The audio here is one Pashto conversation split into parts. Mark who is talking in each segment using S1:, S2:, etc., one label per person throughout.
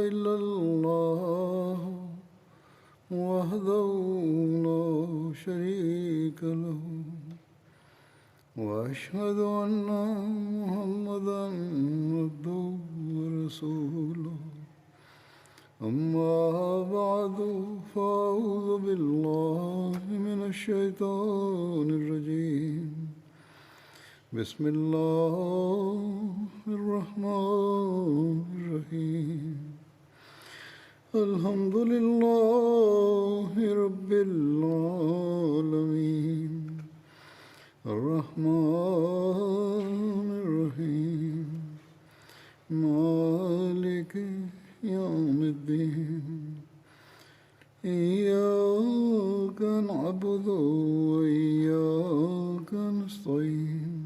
S1: إلا الله وحده لا شريك له وأشهد أن محمدا عبده ورسوله أما بعد فأعوذ بالله من الشيطان الرجيم بسم الله الرحمن الرحيم الحمد لله رب العالمين الرحمن الرحيم مالك يوم الدين إياك نعبد وإياك نستعين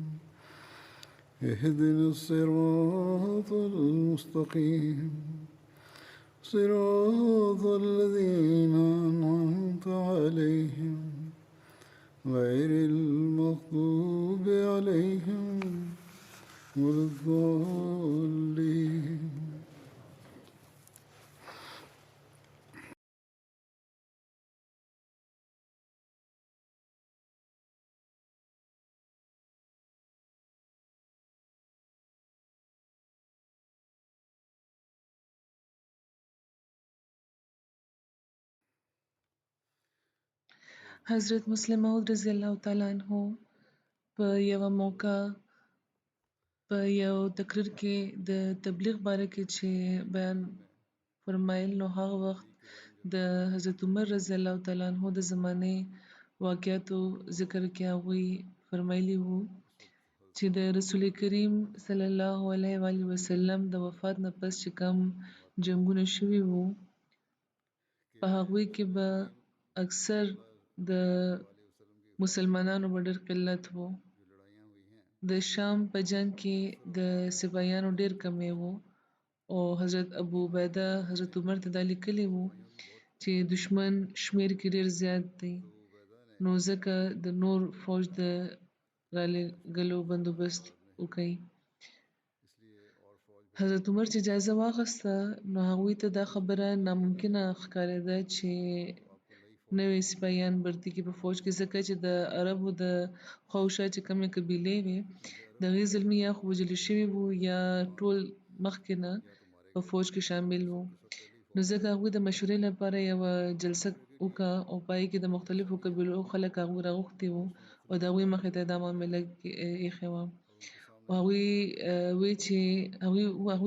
S1: اهدنا الصراط المستقيم صراط الذين أنعمت عليهم غير المغضوب عليهم ولا الضالين.
S2: حضرت مسلم موعود رضی الله تعالی عنہ په یوه موقع په یو تقریر کې د تبلیغ باره کې چې بیان فرمایل، نو هغه وخت د حضرت عمر رضی الله تعالی عنہ د زمانه واقعاتو ذکر کې هغوی فرمایلی وو چې د رسول کریم صلی الله علیه و آله وسلم د وفات نه پس چې کوم جنگونه شوي وو، په هغوی کې به اکثر د مسلمانانو به ډېر قلت وو. د شام په جنگ کې د سپاهیانو ډېر کمی وو او حضرت ابو عبیده حضرت عمر ته دا لیکلي وو چې دشمن شمیر کې ډېر زیات دی، نو ځکه د نور فوج د رالېږلو بندوبست وکړي. حضرت عمر چې اجازه واخیسته، نو هغوی ته دا خبره ناممکنه ښکارېده چې نوي سپاهیان برتي کړي په فوج کې، ځکه چې د عربو د خواوشا چې کومې قبیلې وې، د هغې زلمي یا خو وژلي شوي وو یا ټول مخکې نه په فوج کې شامل وو. نو ځکه هغوی د مشورې لپاره یوه جلسه وکړه او په هغې کې د مختلفو قبیلو خلک هغوی راغوښتي وو او د هغوی مخې ته یې دا معامله ایښې وه. او هغوی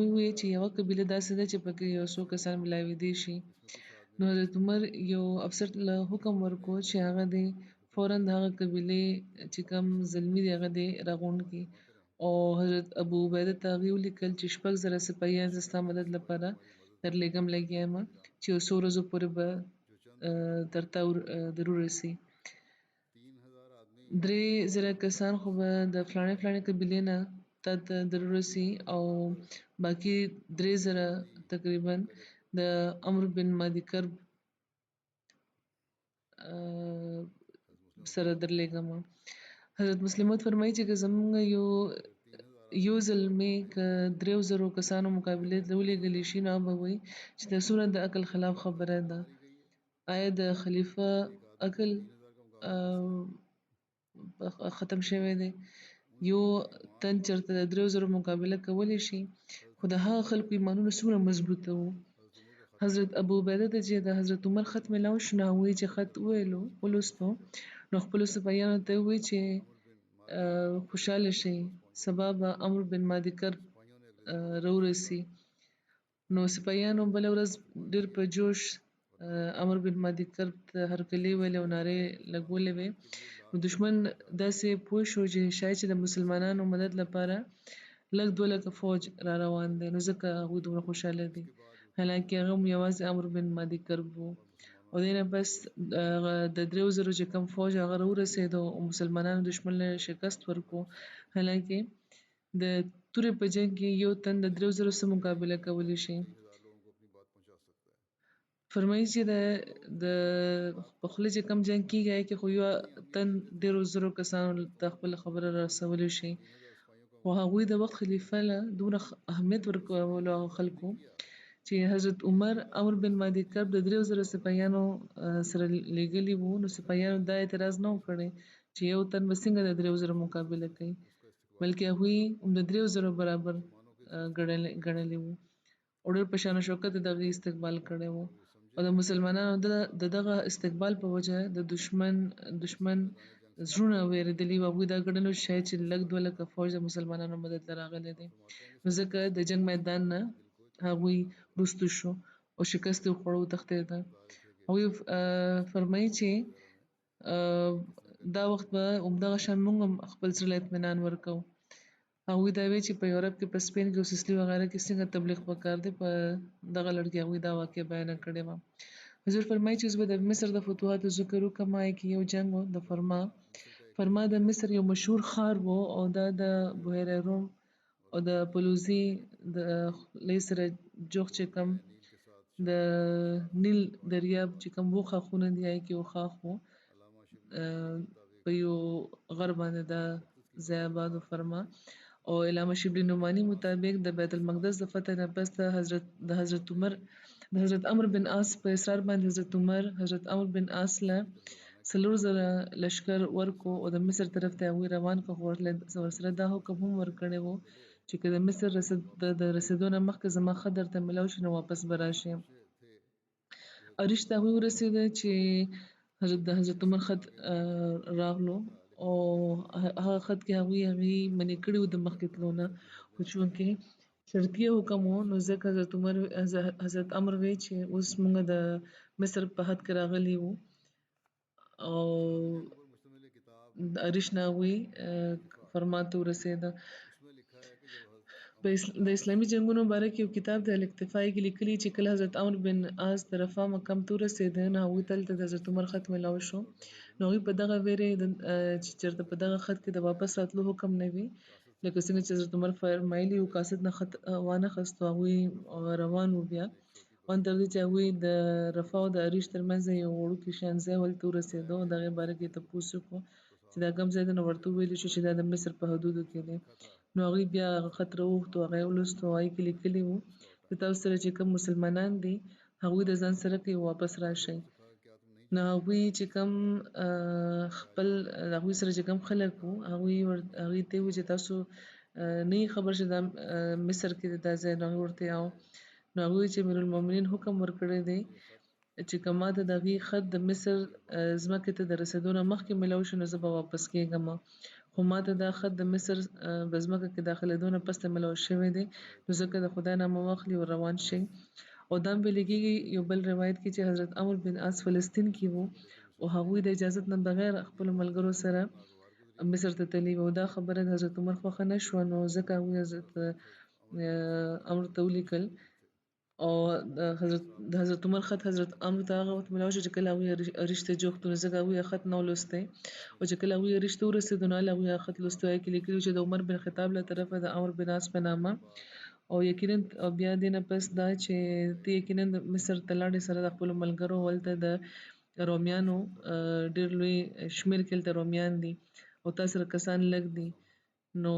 S2: وویل چې یوه قبیله داسې ده چې پکې یو څو کسان ملاوېدی شي. نو حضرت عمر یو افسر له حکم ورکړو چې هغه دې فوراً د هغه قبیلې چې کوم زلمي دی هغه دې راغونډ کړي، او حضرت ابو عبیده ته هغې ولیکل چې 6,000 سپاهیان زه ستا مدد لپاره درلېږم لګیا یم چې یو څو ورځو پورې به درته درورسي. 3,000 کسان خو به د فلانې قبیلې نه تا ته درورسي او باقي 3,000 تقریباً د عمرو بن مادي کرب سره درلېږم. حضرت مسلم موعود فرمایي چې که زموږ یو زلمی که 3,000 کسانو مقابلې ته ولېږلی شي، نو هغه به وایي چې دا څومره د عقل خلاف خبره ده. آیا د خلیفه عقل ختم شوی دی؟ یو تن چېرته د 3,000 مقابله کولی شي؟ خو د هغه خلکو ایمانونه څومره مضبوطه وو. حضرت ابو عبیده ته چې د حضرت عمر خط میلاو شو، نو هغوی چې خط ولوستو، نو خپلو سپاهیانو ته یې وویل چې خوشحاله شئ، سبا به عمرو بن مادي کرب راورسي. نو سپاهیانو بله ورځ ډېر په جوش عمرو بن مادي کرب ته هرکلي ویلې او نارې لګولې وې. نو دښمن داسې پوه شو چې شاید چې د مسلمانانو مدد لپاره 200,000 فوج را روان دی، نو ځکه هغوی دومره خوشحاله دي. حالانکې هغه هم یوازې عمرو بن مادي کرب و. او دې نه پس د 3,000 چې کوم فوج هغه راورسېدو او مسلمانانو دښمن له شکست ورکړو. حالانکې د تورې په جنګ کې یو تن د 3,000 څخه مقابله کولی شي. فرمایي چې د په خوله چې کوم جنګ کېږي، هغې کې خو یو تن ډېرو زرو کسانو ته خپله خبره رسولی شي. خو هغوی د وخت خلیفه له دومره اهمیت ورکولو هغه خلکو چې حضرت عمر عمرو بن مهدي کرب د 3000 سپاهیانو سره لېږلي وو، نو سپاهیانو دا اعتراض نه و کړی چې یو تن به څنګه د 3000 مقابله کوي، بلکې هغوی هم د 3000 برابر ګڼلي وو او ډېر په شان او شوکت د هغې استقبال کړی وو او د مسلمانانو د دغه استقبال په وجه د دشمن زړونه وېرېدلي وو. هغوی دا ګڼلي وو چې شاید چې لږ 2 لکه فوج د مسلمانانو مدد ته راغلی دی، نو ځکه د جنګ میدان نه هغوی وروسته شو او شکست یې وخوړ او وتښتېدل. هغوی فرمایي چې دا وخت به همدغه شان موږ هم خپل زړه له اطمینان ورکوو. هغوی دا وایي چې په یورپ کې په سپین کې او سیسلي وغیره کې څنګه تبلیغ پکار دی، په دغه لړ کې هغوی دا واقعه بیانه کړې وه. حضور فرمایي چې اوس به د مصر د فتوحاتو ذکر وکړم. هغې کې یو جنګ و د فرما د مصر یو مشهور ښار و او دا د بحیره روم او د پلوزي د خولې سره جوخت چې کوم د نیل دریاب چې کوم اووه ښاخونه دي هغې کې یو ښاخ و، په یو غر باندې دا ځای آباد و فرما. او علامه شبلی نعماني مطابق د بیت المقدس د فتح نه پس د حضرت عمرو بن عاص په اصرار باندې حضرت عمرو بن عاص له 4000 لشکر ورکړو او د مصر طرف ته هغوی روان کړو، خو ورسره دا حکم هم ورکړی و چې که د مصر د رسېدو نه مخکې زما ښه درته میلاو شي نو واپس به راشئ. عریش ته هغوی ورسېده چې حضرت عمر خط راغلو او هغه خط کې هغوی منع کړي وو د مخکې تلو نه، خو چونکې شرطیه حکم و نو ځکه حضرت عمر وی چې اوس موږ د مصر په حد کې راغلي وو او د عریش نه هغوی فرما ته ورسېده. د اسلامي جنګونو باره کې یو کتاب د الاکتفاء کې لیکلي چې کله حضرت عمرو بن عاص د رفح مقام ته ورسېده نو هغوی ته هلته د حضرت عمر خط میلاو شو، نو هغوی په دغه ویرې چې چېرته په دغه خط کې د واپس راتلو حکم نه وي، لکه څنګه چې حضرت عمر فرمایلي وو قاصد نه خط وانخیستو، هغوی روان وو بیا وان تر دې چې هغوی د رفح او د عریش ترمنځ یو وړوکی شان ځای هلته ورسېدو او د هغې باره کې یې تپوس وکړو چې دا کوم ځای دی، نو ورته وویل شو چې دا د مصر په حدودو کې دی. نو هغوی بیا هغه خط راوغوښتو، هغه یې ولوستو، هغې کې لیکلي وو چې تاسو سره چې کوم مسلمانان دي هغوی د ځان سره کوي واپس راشئ. نو هغوی چې کوم خپل هغوی سره چې کوم خلک وو هغوی ته وویل چې تاسو نه یې خبر چې دا مصر کې دا ځای، نو هغوی ورته نو هغوی چې امیرالمؤمنین حکم ورکړی دی چې که ماته د هغې خط د مصر ځمکې ته د رسېدو نه مخکې میلاو شي نو زه به واپس کېږم، خو ماته دا خط د مصر په ځمکه کې داخلېدو نه پس ته میلاو شوی دی، نو ځکه د خدای نامه واخلي او روان شئ. او دا هم ویل کېږي یو بل روایت کې چې حضرت عمرو بن عاص فلسطین کې وو او هغوی د اجازت نه بغیر خپلو ملګرو سره مصر ته تللي وو. دا خبره د حضرت عمر خوښه نه شوه، نو ځکه هغوی حضرت عمرو ته ولیکل او د حضرت عمر خط حضرت عمرو ته هغه وخت میلاو شو چې کله هغوی عریش ته جوخت وو، ځکه هغوی خط نه و لوستی او چې کله هغوی عریش ته ورسېدو نو هلته هغوی خط لوستی، هغې کې لیکلي چې د عمر بن خطاب له طرفه د عمرو بن عاص په نامه او یقینا بیا دې نه پس دا چې ته یقینا مصر ته لاړې سره د خپلو ملګرو او هلته د رومیانو ډېر لوی شمېر کې هلته رومیان دي او تا سره کسان لږ دي، نو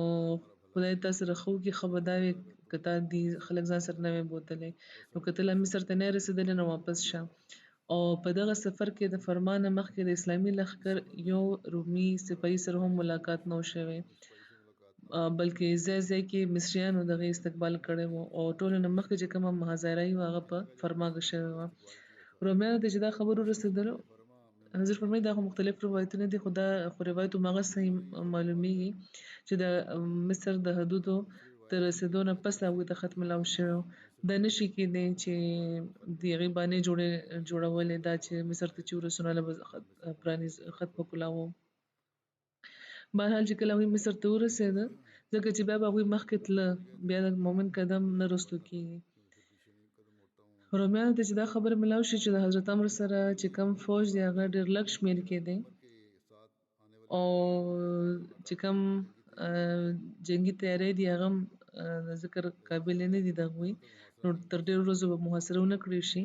S2: خدای تا سره ښه وکړي، ښه به دا وي که تا دې خلک ځان سره نه وی بوتلی، نو که ته لا مصر ته نه یې رسېدلی نو واپس شه. او په دغه سفر کې د فرما نه مخکې د اسلامي لښکر یو رومي سپاهي سره هم ملاقات نه و شوی، بلکې ځای کې مصریانو د هغې استقبال کړی و او ټولو نه مخکې چې کومه محاصره وه هغه په فرما کې شوې وه. رومیانو ته چې دا خبر ورسېدلو حضور فرمایي دا خو مختلف روایتونه دي، خو روایت هماغسې معلومیږي چې د مصر د حدودو تر رسېدو نه پس هغوی ته خط میلاو شوی و. دا نشي کېدی چې د هغې بانې جوړولې دا چې مصر ته چې ورسو نو هلته به خط وکولاوه. بهرحال چې کله هغوی مصر ته ورسېده ځکه چې بیا به هغوی مخکې تله، بیا د مؤمن قدم نه رستو کېږي. رومیانو ته چې دا خبره میلاو شي چې د حضرت عمرو سره چې کوم فوج دی هغه ډېر لږ شمېر کې دی او چې کوم جنګي تیاری دی هغه هم د ذکر قابل نه دي د هغوی، نو تر ډېرو ورځو به محاصره ونه کړای شي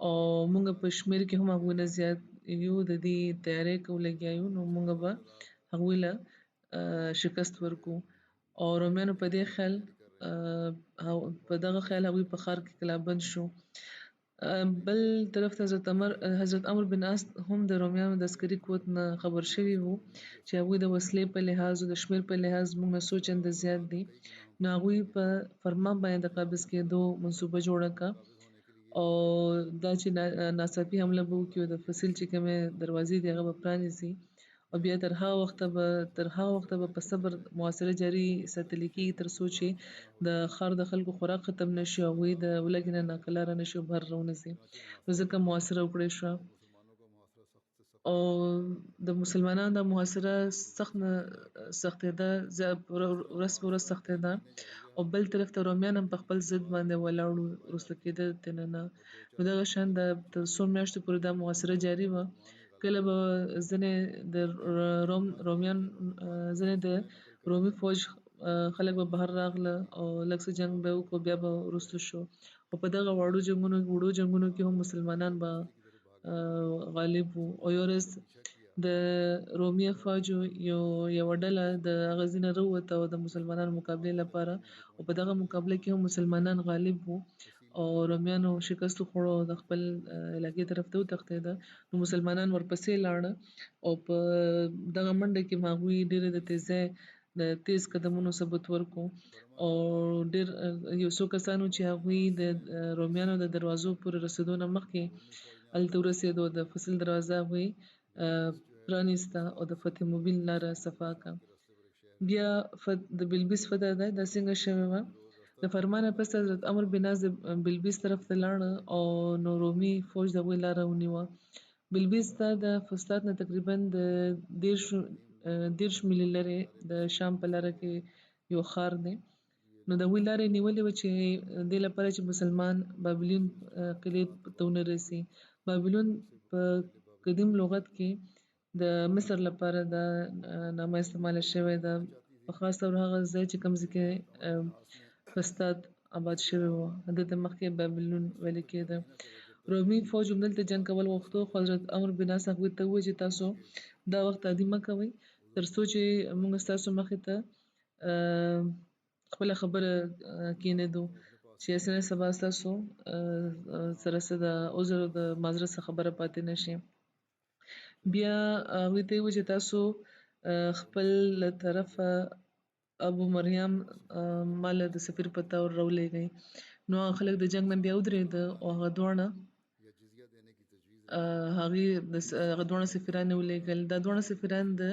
S2: او موږ په شمېر کې هم هغوی نه زیات یو، د دې تیاری کولو لګیا یو، نو موږ به هغوی له شکست ورکړو. او رومیانو په دې خیال او په دغه خیال هغوی په ښار کې کلابند شو. بل طرف ته حضرت عمرو بن عاص هم د رومیانو د عسکري قوت نه خبر شوي وو چې هغوی د وسلې په لحاظ او د شمېر په لحاظ موږ نه څو چنده زیات دي. نو هغوی په فرمان باندې د قابض کېدو منصوبه جوړه کړه او دا چې ناڅاپي حمله به وکړي او د فصل چې کومې دروازې دي هغه به پرانیزي او بیا تر هغه وخته به په صبر محاصره جاري ساتل کېږي تر څو چې د ښار د خلکو خوراک ختم نشي او هغوی د ولږې نه ناکلاره نشي او بهر راونځي. نو ځکه محاصره وکړای شوه او د مسلمانانو د محاصره سختېده ورځ په ورځ سختېده او بل طرف ته رومیان هم په خپل ضد باندې ولاړ وو، وروسته کېده ترې نه. نو دغه شان تر څو میاشتو پورې دا محاصره جاري وه. کله به ځینې د رومي فوج خلک به بهر راغله او لږ څه جنګ به وکړو بیا به وروسته شو او په دغه وړو جنګونو کې هم مسلمانان به غالب وو او یو ورځ د رومي افواجو یوه ډله د هغه ځای نه راووته او د مسلمانانو مقابلې لپاره او په دغه مقابله کې هم مسلمانان غالب وو او رومیانو شکست وخوړو او د خپل علاقې طرف ته وتښتېده. نو مسلمانان ورپسې لاړه او په دغه منډه کې هغوی ډېرې د تیز قدمونو ثبوت ورکړو او ډېر یو څو کسانو چې هغوی د رومیانو د دروازو پورې رسېدو نه مخکې هلته ورسېدو د فصل دروازه هغوی پرانیسته او د فتح مبین لاره صفا کړه. بیا د بلبیس فتح ده دا څنګه شوې وه. د فرمانه پس حضرت عمرو بن عاص د بلبیس طرف ته لاړه او نو رومي فوج د هغوی لاره ونیوه. بلبیس دا د فسطاط نه تقریبا د 30 میله لرې د شام په لاره کې یو ښار دی. نو د هغوی لارې نیولې وه چې دې لپاره چې مسلمان بابلیون قلعې ته ونه رسي. بابلیون په قدیم لغت کې د مصر لپاره دا نامه استعماله شوې ده، په خاص ډول هغه ځای چې کوم ځای کې فسطاط آباد شوی و دته مخکې بابلیون ویل کېده. رومي فوج همدلته جنګ کول غوښتو خو حضرت عمرو بن عاص هغوی ته وویل چې تاسو دا وخت عادي مه کوئ تر څو چې موږ ستاسو مخې ته خپله خبره کېنېدو چې اسنه سبا ستاسو سره څه د عذر او د معذرت څخه خبره پاتې نه شي. بیا هغوی ته یې وویل چې تاسو خپل له طرفه ابو مریم ما له د سفیر په طور راولېږئ. نو هغه خلک د جنګ نه بیا ودرېده او هغه دواړه سفیران یې ولېږل. دا دواړه سفیران د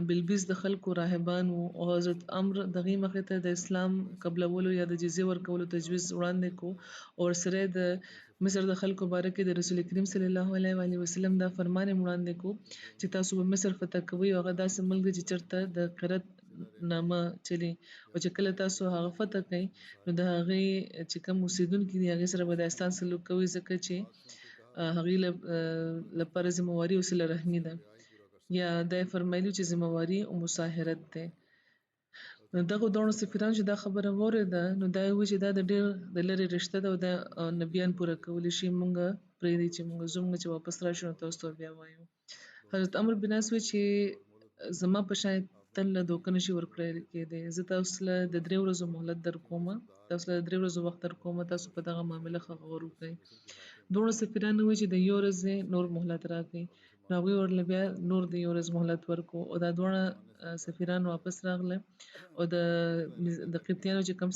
S2: بلبیس د خلکو راهبان وو او حضرت عمرو د هغې مخې ته د اسلام قبلولو یا د جزیې ورکولو تجویز وړاندې کړو او ورسره یې د مصر د خلکو باره کې د رسول کریم صلی الله علیه و وسلم دا فرمان یې وړاندې کړو چې تاسو به مصر فتح کوئ او هغه داسې ملک دی چې چېرته د قرت نامه چلي او چې کله تاسو هغه فتح کړئ نو د هغې چې کوم اوسېدونکي دي هغې سره به د احسان سلوک کوئ ځکه چې هغې لپاره ذمهواري او صله رحمي ده یا دا یې فرمایلي چې ذمهواري او مساهرت دی. نو دغو دواړو سفیرانو چې دا خبره واورېده نو دا یې وویل چې دا د ډېر د لرې رشته ده او دا نبیان پوره کولی شي موږ پرېږدئ چې موږ ځو موږ چې واپس راشو نو تاسو ته بیا وایو. حضرت عمرو بن عاص وویل چې زما په شان تل له دوکه نشي ورکړی کېدی. زه تاسو له د 3 ورځو مهلت درکومه تاسو له 3 ورځو وخت درکومه تاسو په دغه معامله ښه غور وکړئ. دواړو سفیرانو وویل چې د یو ورځې نور مهلت راکړئ. نو هغوی ورله بیا نور د یو ورځ مهلت ورکړو او دا دواړه سفیران واپس راغله او د قبطیانو چې کوم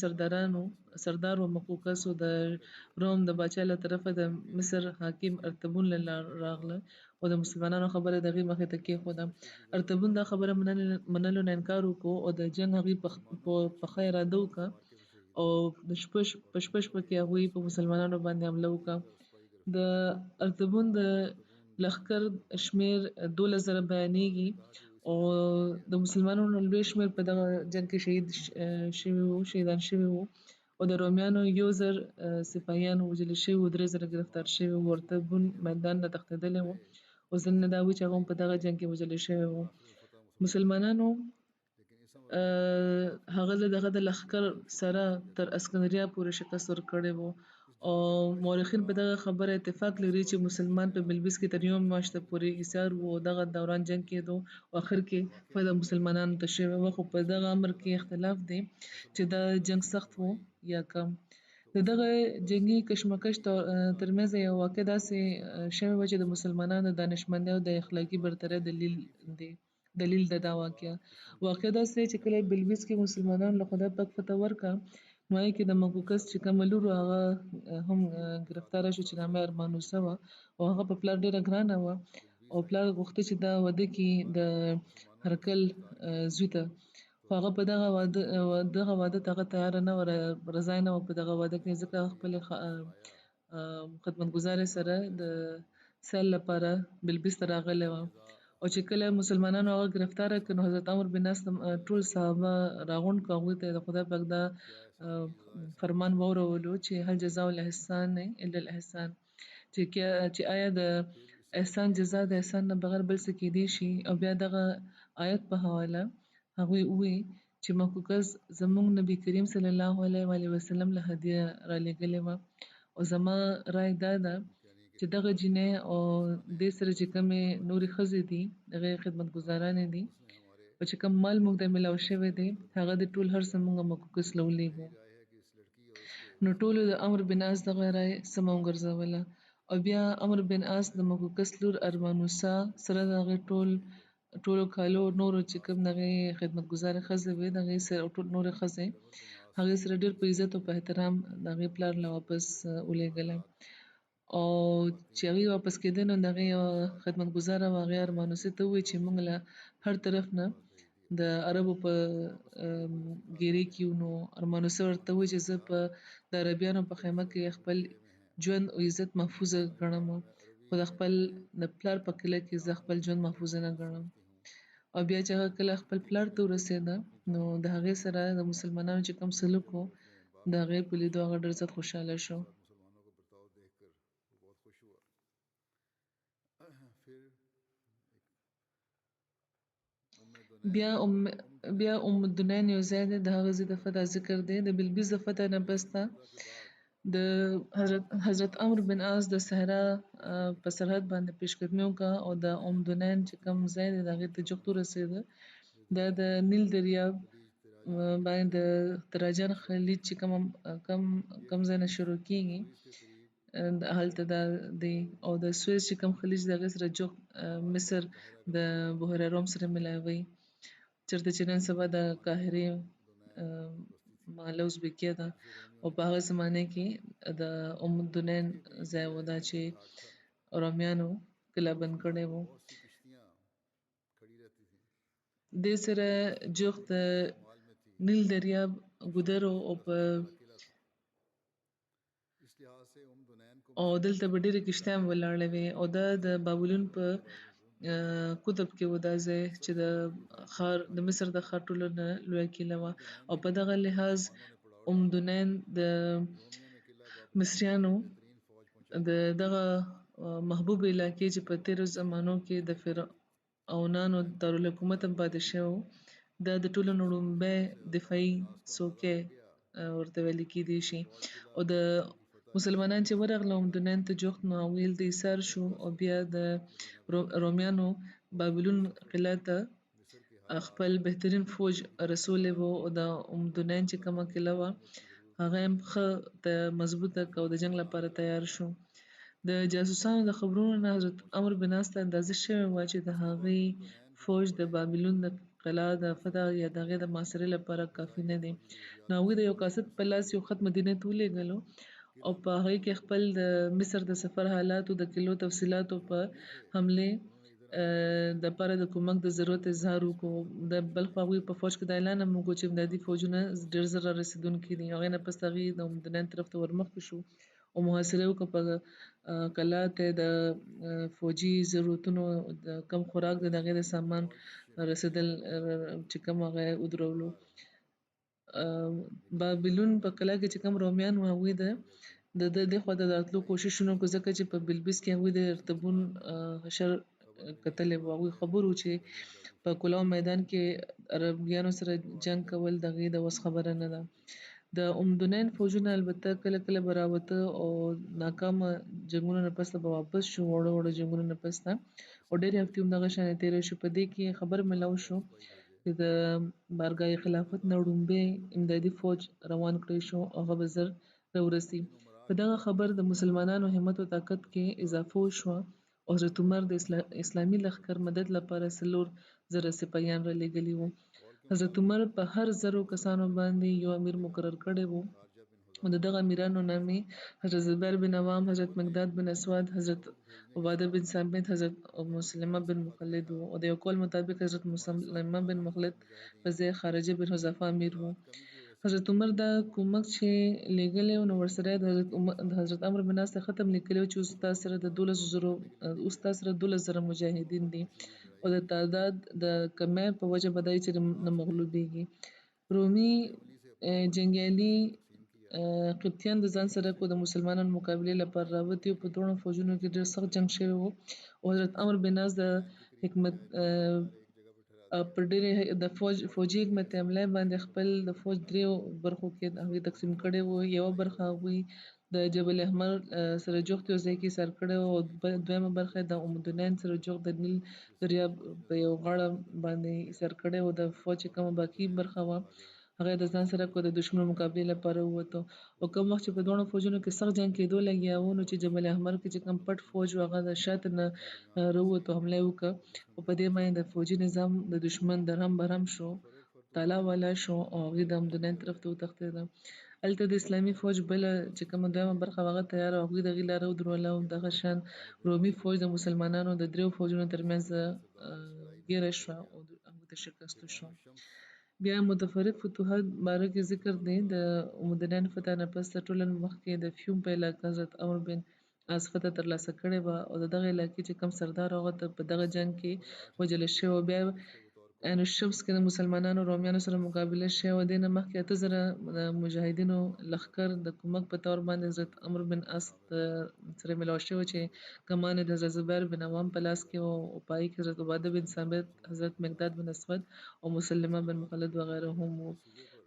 S2: سردار و مقوقس او د روم د باچا له طرفه د مصر حاکم ارطبون له راغله او د مسلمانانو خبره د هغې مخې ته کېښوده. ارطبون دا خبره منلو نه انکار وکړو او د جنګ هغې په ښه اراده وکړه او په شپه کې هغوی په مسلمانانو باندې حمله وکړه. د ارطبون د لښکر شمېر 12,000 بیانېږي او د مسلمانانو لوی شمېر په دغه جنګ کې شهیدان شوي وو او د رومیانو 1,000 سپاهیان وژل شوي وو 3,000 ګرفتار شوي وو. ارطبون میدان نه تښتېدلی وو او ځینې دا وایي چې هغه هم په دغه جنګ کې وژل شوی وو. مسلمانانو هغه دغه د لښکر سره تر اسکندریه پورې شکست ورکړی و او مورخین په دغه خبره اتفاق لري چې مسلمان په بلبیس کې تر یوه میاشته پورې ایسار و او دغه دوران جنګ کېدو او اخر کې فایده مسلمانانو ته شوې وه خو په دغه امر کې اختلاف دی چې دا جنګ سخت و یا کم د دغه جنګي کشمکش ترمنځ یو واقع داسې شوې وه چې د مسلمانانو د دانشمندۍ او د اخلاقي برترۍ دلیل د دا واقع داسې دی چې کله بلبیس کې مسلمانانو له خدای پاک فتح ورکړه نو هغې کې د مقوقس چې کومه لور وه هغه هم ګرفتاره شوه چې نامه یې ارمانوسه وه او هغه په پلار ډېره ګرانه وه او پلار غوښته چې دا واده کړي د هرکل زوی ته خو هغه په دغه واده ته هغه تیاره نه وه رضا نه وه په دغه واده کې ځکه خپلې خدمتګزارې سره د سیل لپاره بلبیس ته راغلې وه او چې کله مسلمانانو هغه ګرفتاره کړ نو حضرت عمرو بن عاص ټول صحابه راغونډ کړه هغوی ته د خدای پاک دا فرمان واورولو چې هل جزاء الاحسان الا الاحسان چې آیا د احسان جزا د احسان نه بغیر بل څه کیدی شي او بیا دغه آیت په حواله هغوی ووی چې مقوقس زموږ نبی کریم صلی الله علیه وسلم له هدیه را لېږلې وه او زما رای دا ده چې دغه جینۍ او دې سره چې کومې نورې ښځې دي هغې خدمتګزارانې دي او چې کوم مال موږ ته میلاو شوی دی هغه د ټول هر څه موږ مقوقس له ولیږو نو ټولو د عمرو بن عاص دغه رای سمه وګرځوله او بیا عمرو بن عاص د مقوقس لور ارمانوسه سره د هغې ټولو کالو نورو چې کوم د هغې خدمتګزارې ښځې وې د هغې سره ټول نورې ښځې هغې سره ډېر په عزت او په احترام د هغې پلار له واپس ولېږله او چې هغې واپس کېده نو د هغې یوه خدمتګزاره وه هغې ارمانوسې ته وویل چې موږ له هر طرف نه د عربو په ګیرې کې یو نو ارمانوسه ورته وویل چې زه په د عربیانو په خیمه کې خپل ژوند او عزت محفوظه ګڼم خو د خپل د پلار په کلی کې زه خپل ژوند محفوظه نه ګڼم او بیا چې هغه کله خپل پلار ته ورسېده نو د هغې سره د مسلمانانو چې کوم سلوک و د هغې په لیدو هغه ډېر زیات خوشحاله شو بیا ام الدنین یو ځای دی د هغه ځای د فتح ذکر دی د بلبیس د فتح نه بسته د حضرت عمرو بن عاص د صحرا په سرحد باندې پیشقدمي وکړه او د ام الدنین چې کوم ځای دی د هغې ته جغتو رسېده دا د نیل دریاب باندې د تراجان خلیج چې کوم ځای نه شروع کېږي هلته دا دی او د سویس چې کوم خلیج د هغې سره جغت مصر د بحیره روم سره ملاوي چېرته چې نن سبا د قاهرې محله ازبکیه ده او په هغه زمانه کې د ام الدنین ځای و دا چې رومیانو قلعه‌بند کړی و دې سره جغت نیل دریاب ګودر او په او دلته به ډېرې کښتۍ هم ولاړې وې او دا د بابلون په قطب کې و دا ځای چې د مصر د ښار ټولو نه لویه کیله وه او په دغه لحاظ ام الدنین د مصریانو د دغه محبوب علاقې چې په تېرو زمانو کې د فرعونانو دارالحکومت هم پاتې شوی و دا د ټولو نه لومړی دفاعي څوکی ورته ویل کېدی شي او د مسلمانان چې ورغله ام الدنین ته جغت نو هغوی هلته ایسار شو او بیا د رومیانو بابلون قلعه ته خپل بهترین فوج رسولی و او د ام الدنین چې کومه قلعه وه هغه هم ښه مضبوطه کړه او د جنګ لپاره تیار شو د جاسوسانو د خبرونو نه حضرت عمرو بن عاص ته اندازه شوې وه چې د هغې فوج د بابلون د قلعه د فتح یا د هغې د محاصرې لپاره کافي نه دی نو هغوی د یو قاصد په لاس یو خط مدینې ته ولېږلو او په هغې کې خپل د مصر د سفر حالاتو د قلعو تفصیلاتو په حملې دپاره د کومک د ضرورت اظهار وکړو د بلخ هغوی په فوج کې دا اعلان هم وکړو چې امدادي فوجونه ډېر زر رارسېدونکي دي هغې نه پس هغې د ام الدنین طرف ته ورمخکې شو او محاصره وکړه په قلعه ته د فوجي ضرورتونو د کم خوراک د هغې د سامان رسېدل چې کوم هغه یې ودرولو بابلون په قلعه کې چې کوم رومیان وو هغوی د دې خوا ته د راتلو کوشش ونه کړو ځکه چې په بلبیس کې هغوی د ارتبون حشر کتلې وو. هغوی خبرو چې په کلاو میدان کې عربیانو سره جنګ کول د هغې د وس خبره نه ده. د دنین فوجونه البته کله کله به راوته او ناکامه جنګونو نه پس به واپس شو، وړو وړو جنګونو نه پس ته، او ډېرې هفتې همدغه شانې تېرې شو. په دې کې خبر ملو شو چې د بارګاه خلافت نه وړومبی امدادي فوج روان کړی شو او هغه به ژر راورسي. په دغه خبر د مسلمانانو همت او طاقت کې اضافه وشوه او حضرت عمر د اسلامي لښکر مدد لپاره 4,000 سپاهیان رالېږلي وو. حضرت عمر په هر 1,000 کسانو باندې یو امیر مقرر کړی وو او د دغه امیرانو نامې حضرت زبیر بن عوام، حضرت مقداد بن اسود، حضرت عباده بن ثابت، حضرت مسلمه بن مخلد وو او د یو قول مطابق حضرت مسلمه بن مخلد په ځای خارجه بن حذافه امیر وو. حضرت عمر دا کومک چې لېږلی و نو ورسره یې د حضرت عمرو بن عاص ته ختم لیکلی و چې اوس تاسو سره 12,000 مجاهدین دي او د تعداد د کمی په وجه به دا وي چې نه مغلوبېږي. رومي جنګیالي قبطیان د ځان سره کو د مسلمانانو مقابلې لپاره راوتي او په دواړو فوجونو کې ډېر سخت جنګ شوی و او حضرت عمرو بن عاص د حکمت پر ډېرې د فوجي حکمت عملۍ باندې خپل د فوج 3 برخو کې هغوی تقسیم کړی و. یوه برخه هغوی د جبل احمر سره جوخت یو ځای کې ایسار کړی و او دویمه برخه د دنین سره جوخت د نیل دریاب په یو غاړه باندې ایسار کړی و. د فوج چې کومه باقي برخه وه هغه یې د ځان سره کو د دښمن مقابلې لپاره ووتو او کوم وخت چې په دواړو فوجونو کې سخت جنګ کېدو لګیا و نو چې جبل احمر کې چې کوم پټ فوج و هغه د شاته نه راووتو، حمله یې وکړه او په دې باندې د فوجي نظام د دښمن درهم برهم شو، تالا والا شو او هغوی د دنین طرف ته وتښتېده. هلته د اسلامي فوج بله چې کومه دویمه برخه وه هغه تیاره وه، هغوی د هغې لاره ودروله او دغه شان رومي فوج د مسلمانانو د 3 فوجونو ترمنځ ګیره شوه او هغوی ته شکست وشو. بیا متفرق فتوحات باره کې ذکر دی. د دنین فتح نه پس ټوله مخکې د فیوم په علاقه حضرت عمرو بن عاص فتح ترلاسه کړې وه او د دغه علاقې چې کوم سردار هغه په دغه جنګ کې وژلی شوی و. بیا عین الشمس کې د مسلمانانو رومیانو سره مقابله شوې وه. دې نه مخکې 8,000 د مجاهدینو لښکر د کومک په طور باندې حضرت عمرو بن عاص سره ملاو شوی و چې کمان یې د حضرت زبیر بن عوام په لاس کې و او په هغې کې حضرت عباده بن ثابت، حضرت مقداد بن اسود او مسلمه بن مخلد وغیره هم وو.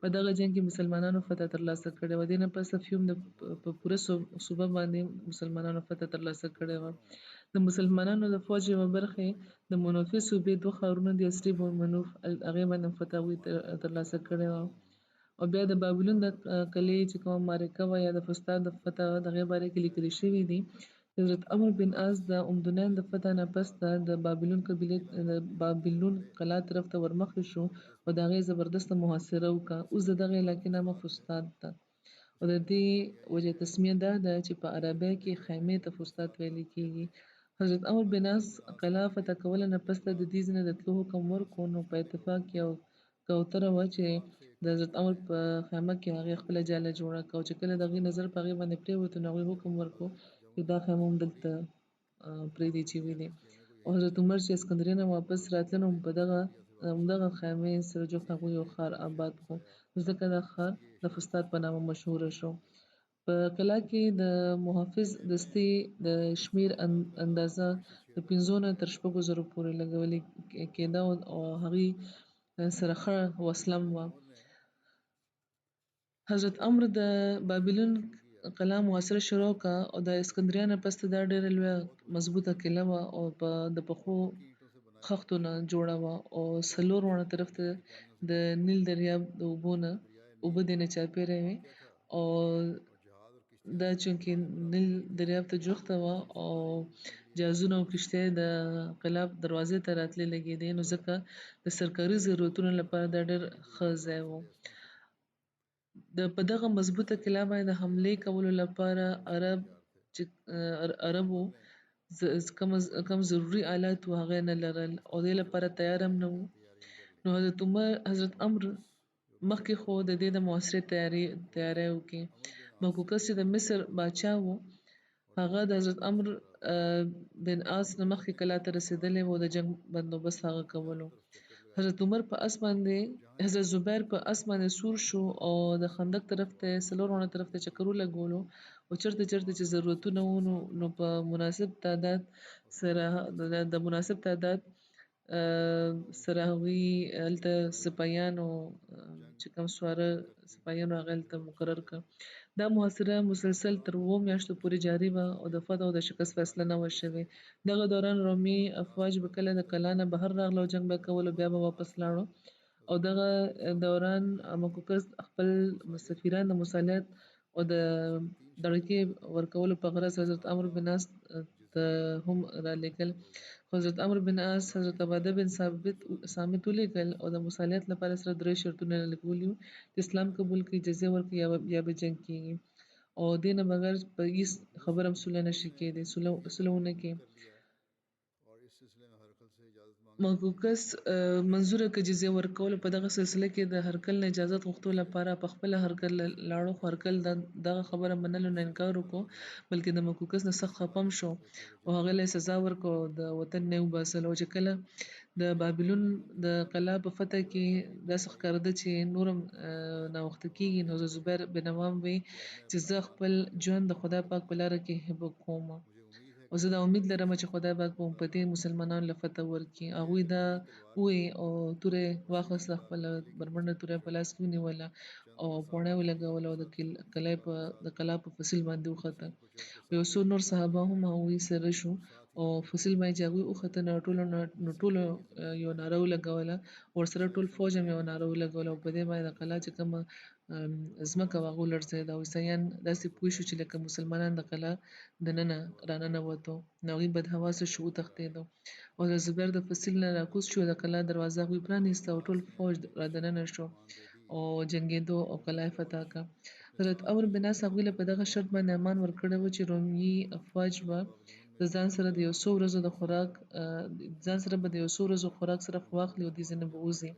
S2: په دغه جنګ کې مسلمانانو فتح ترلاسه کړې وه. دې نه پس فیوم په پوره صوبه باندې مسلمانانو فتح ترلاسه کړې وه. د مسلمانانو د فوج یوه برخې د منوفي صوبې 2 ښارونه دي، عصري منوف، هغې باندې فتح هغوی ترلاسه کړې وه. او بیا د بابلون د قلعې چې کومه معرکه وه یا د فسطاط د فتح د هغې باره کې لیکلي شوي دي. حضرت عمرو بن عاص د دنین د فتح نه پس د بابلون قلعه طرف ته ورمخکې شو او د هغې زبردسته محاصره وکړه. اوس د دغې علاقې نامه فسطاط ده او د دې وجه تسمیه دا ده چې په عربۍ کې خیمې ته فسطاط ویل کېږي. حضرت عمرو بن عاص قلعه فتح کولو نه پس د دې ځای نه د تلو حکم ورکړو نو په اتفاق یو کوتره وه چې د حضرت عمر په خیمه کې هغې خپله جاله جوړه کړه او چې کله د هغې نظر په هغې باندې پرېوتو نو هغوی حکم ورکړو چې دا خیمه هم دلته پرېږدي چې وینې. او حضرت عمر چې اسکندریې نه واپس راتله نو په همدغه خیمې سره جوخت هغوی یو ښار آباد کړو، ځکه دا ښار د فسطاط په نامه مشهوره شو. په قلعه کې د محافظ دستې د شمېر اندازه د 5 نه تر 6,000 پورې لګولې کېده او هغوی سره ښه وسله هم وه. حضرت عمرو د بابلون قلعه محاصره شروع کړه او د اسکندریه نه پس دا ډېره لویه مضبوطه قلعه وه او د پخو خښتو نه جوړه وه او 4 واړه طرف ته د نیل دریاب د اوبو نه اوبه دې نه چاپېره وې او دا چونکې نیل دریاب ته جوخته وه او جهازونه او کښتۍ د قلعه دروازې ته راتلې لګېدې نو ځکه د سرکاري ضرورتونو لپاره دا ډېر ښه ځای و. په دغه مضبوطه قلعه باندې د حملې کولو لپاره عربو کوم ضروري آلات وو هغه یې نه لرل او دې لپاره تیار هم نه وو. نو حضرت عمرو مخکې خو د دې د محاصرې تیاری وکړي. مقوقس چې د مصر باچا و هغه د حضرت عمرو بن عاص نه مخکې قلعه ته رسېدلی و او د جنګ بندوبست هغه کولو. حضرت عمر په اس باندې حضرت زبیر په اس باندې سور شو او د خندق طرف ته سلورونه طرف ته چکرو لګولو او چرته چرته چې ضرورتونه ونه نو په مناسب تعداد سره د مناسب تعداد سره هغوی هلته سپایانو چې کوم سواره سپایانو هغه هلته مقرر کړ. دا محاصره مسلسل تر 7 میاشتو پورې جاري وه او د فتح او د شکست فیصله نه وه شوې. دغه دوران رومي افواج به کله د کلا نه بهر راغله او جنګ به کول او بیا به واپس لاړو. او دغه دوران مقوقس خپل سفیران د مصالحت او د دړکې ورکولو په غرض حضرت عمرو بن عاص ته هم رالېږل. خو حضرت عمرو بن عاص حضرت عباده بن صامت ولیږل او د مصالحت لپاره سره 3 شرطونه یې لګولي وو چې اسلام قبول کړي، جزیه ورکړي یا به جنګ کیږي او دې نه بغیر په هېڅ خبره هم صلح نشي کېدی، صلح ونه کړي. مقوقس منظوره که جزیه ورکولو په دغه سلسله کې د هرکل نه اجازت غوښتو لپاره په خپله هرکل لاړو، خو هرکل دغه خبره منلو نه انکار وکړو، بلکې د مقوقس نه سخت خفه هم شو او هغه له یې سزا ورکړه او د وطن نه یې وباسلو. او چې کله د بابلون د قلا په فتح کې داسې ښکارېده چې نور هم ناوخته کېږي، نو حضرت زبیر بن عوام وایي چې زه خپل ژوند د خدای پاک په لاره کې هبه کوم او زه دا امید لرم چې خدای پاک به په دې مسلمانانو له فتح ورکړي. هغوی دا ووایي او توره یې واخیسته، خپله بربنډه توره یې په لاس کې ونیوله او پوڼه یې ولګوله او د قلا په فصیل باندې وخته. یو څو نور صحابه هم هغوی سره شو او فصیل باندې چې هغوی وخته نو ټولو یو ناره ولګوله، ورسره ټول فوج هم یوه ناره ولګوله او په دې باندې د قلا چې کومه ځمکه وه هغه ولړزېده او عیسویان داسې پوه شو چې لکه مسلمانان د قلا دننه راننوتو، نو هغوی بدحواسه شو، وتښتېدو او حضرت زبیر د فصیل نه راکوز شو، د قلا دروازه هغوی پرانیسته او ټول فوج را دننه شو او جنګېدو او قلا یې فتح کړه. حضرت عمرو بن عاص هغوی له په دغه شرط باندې امان ورکړی و چې رومي افواج به د ځان سره د یو څو ورځو خوراک سره واخلي او دې ځای نه به وځي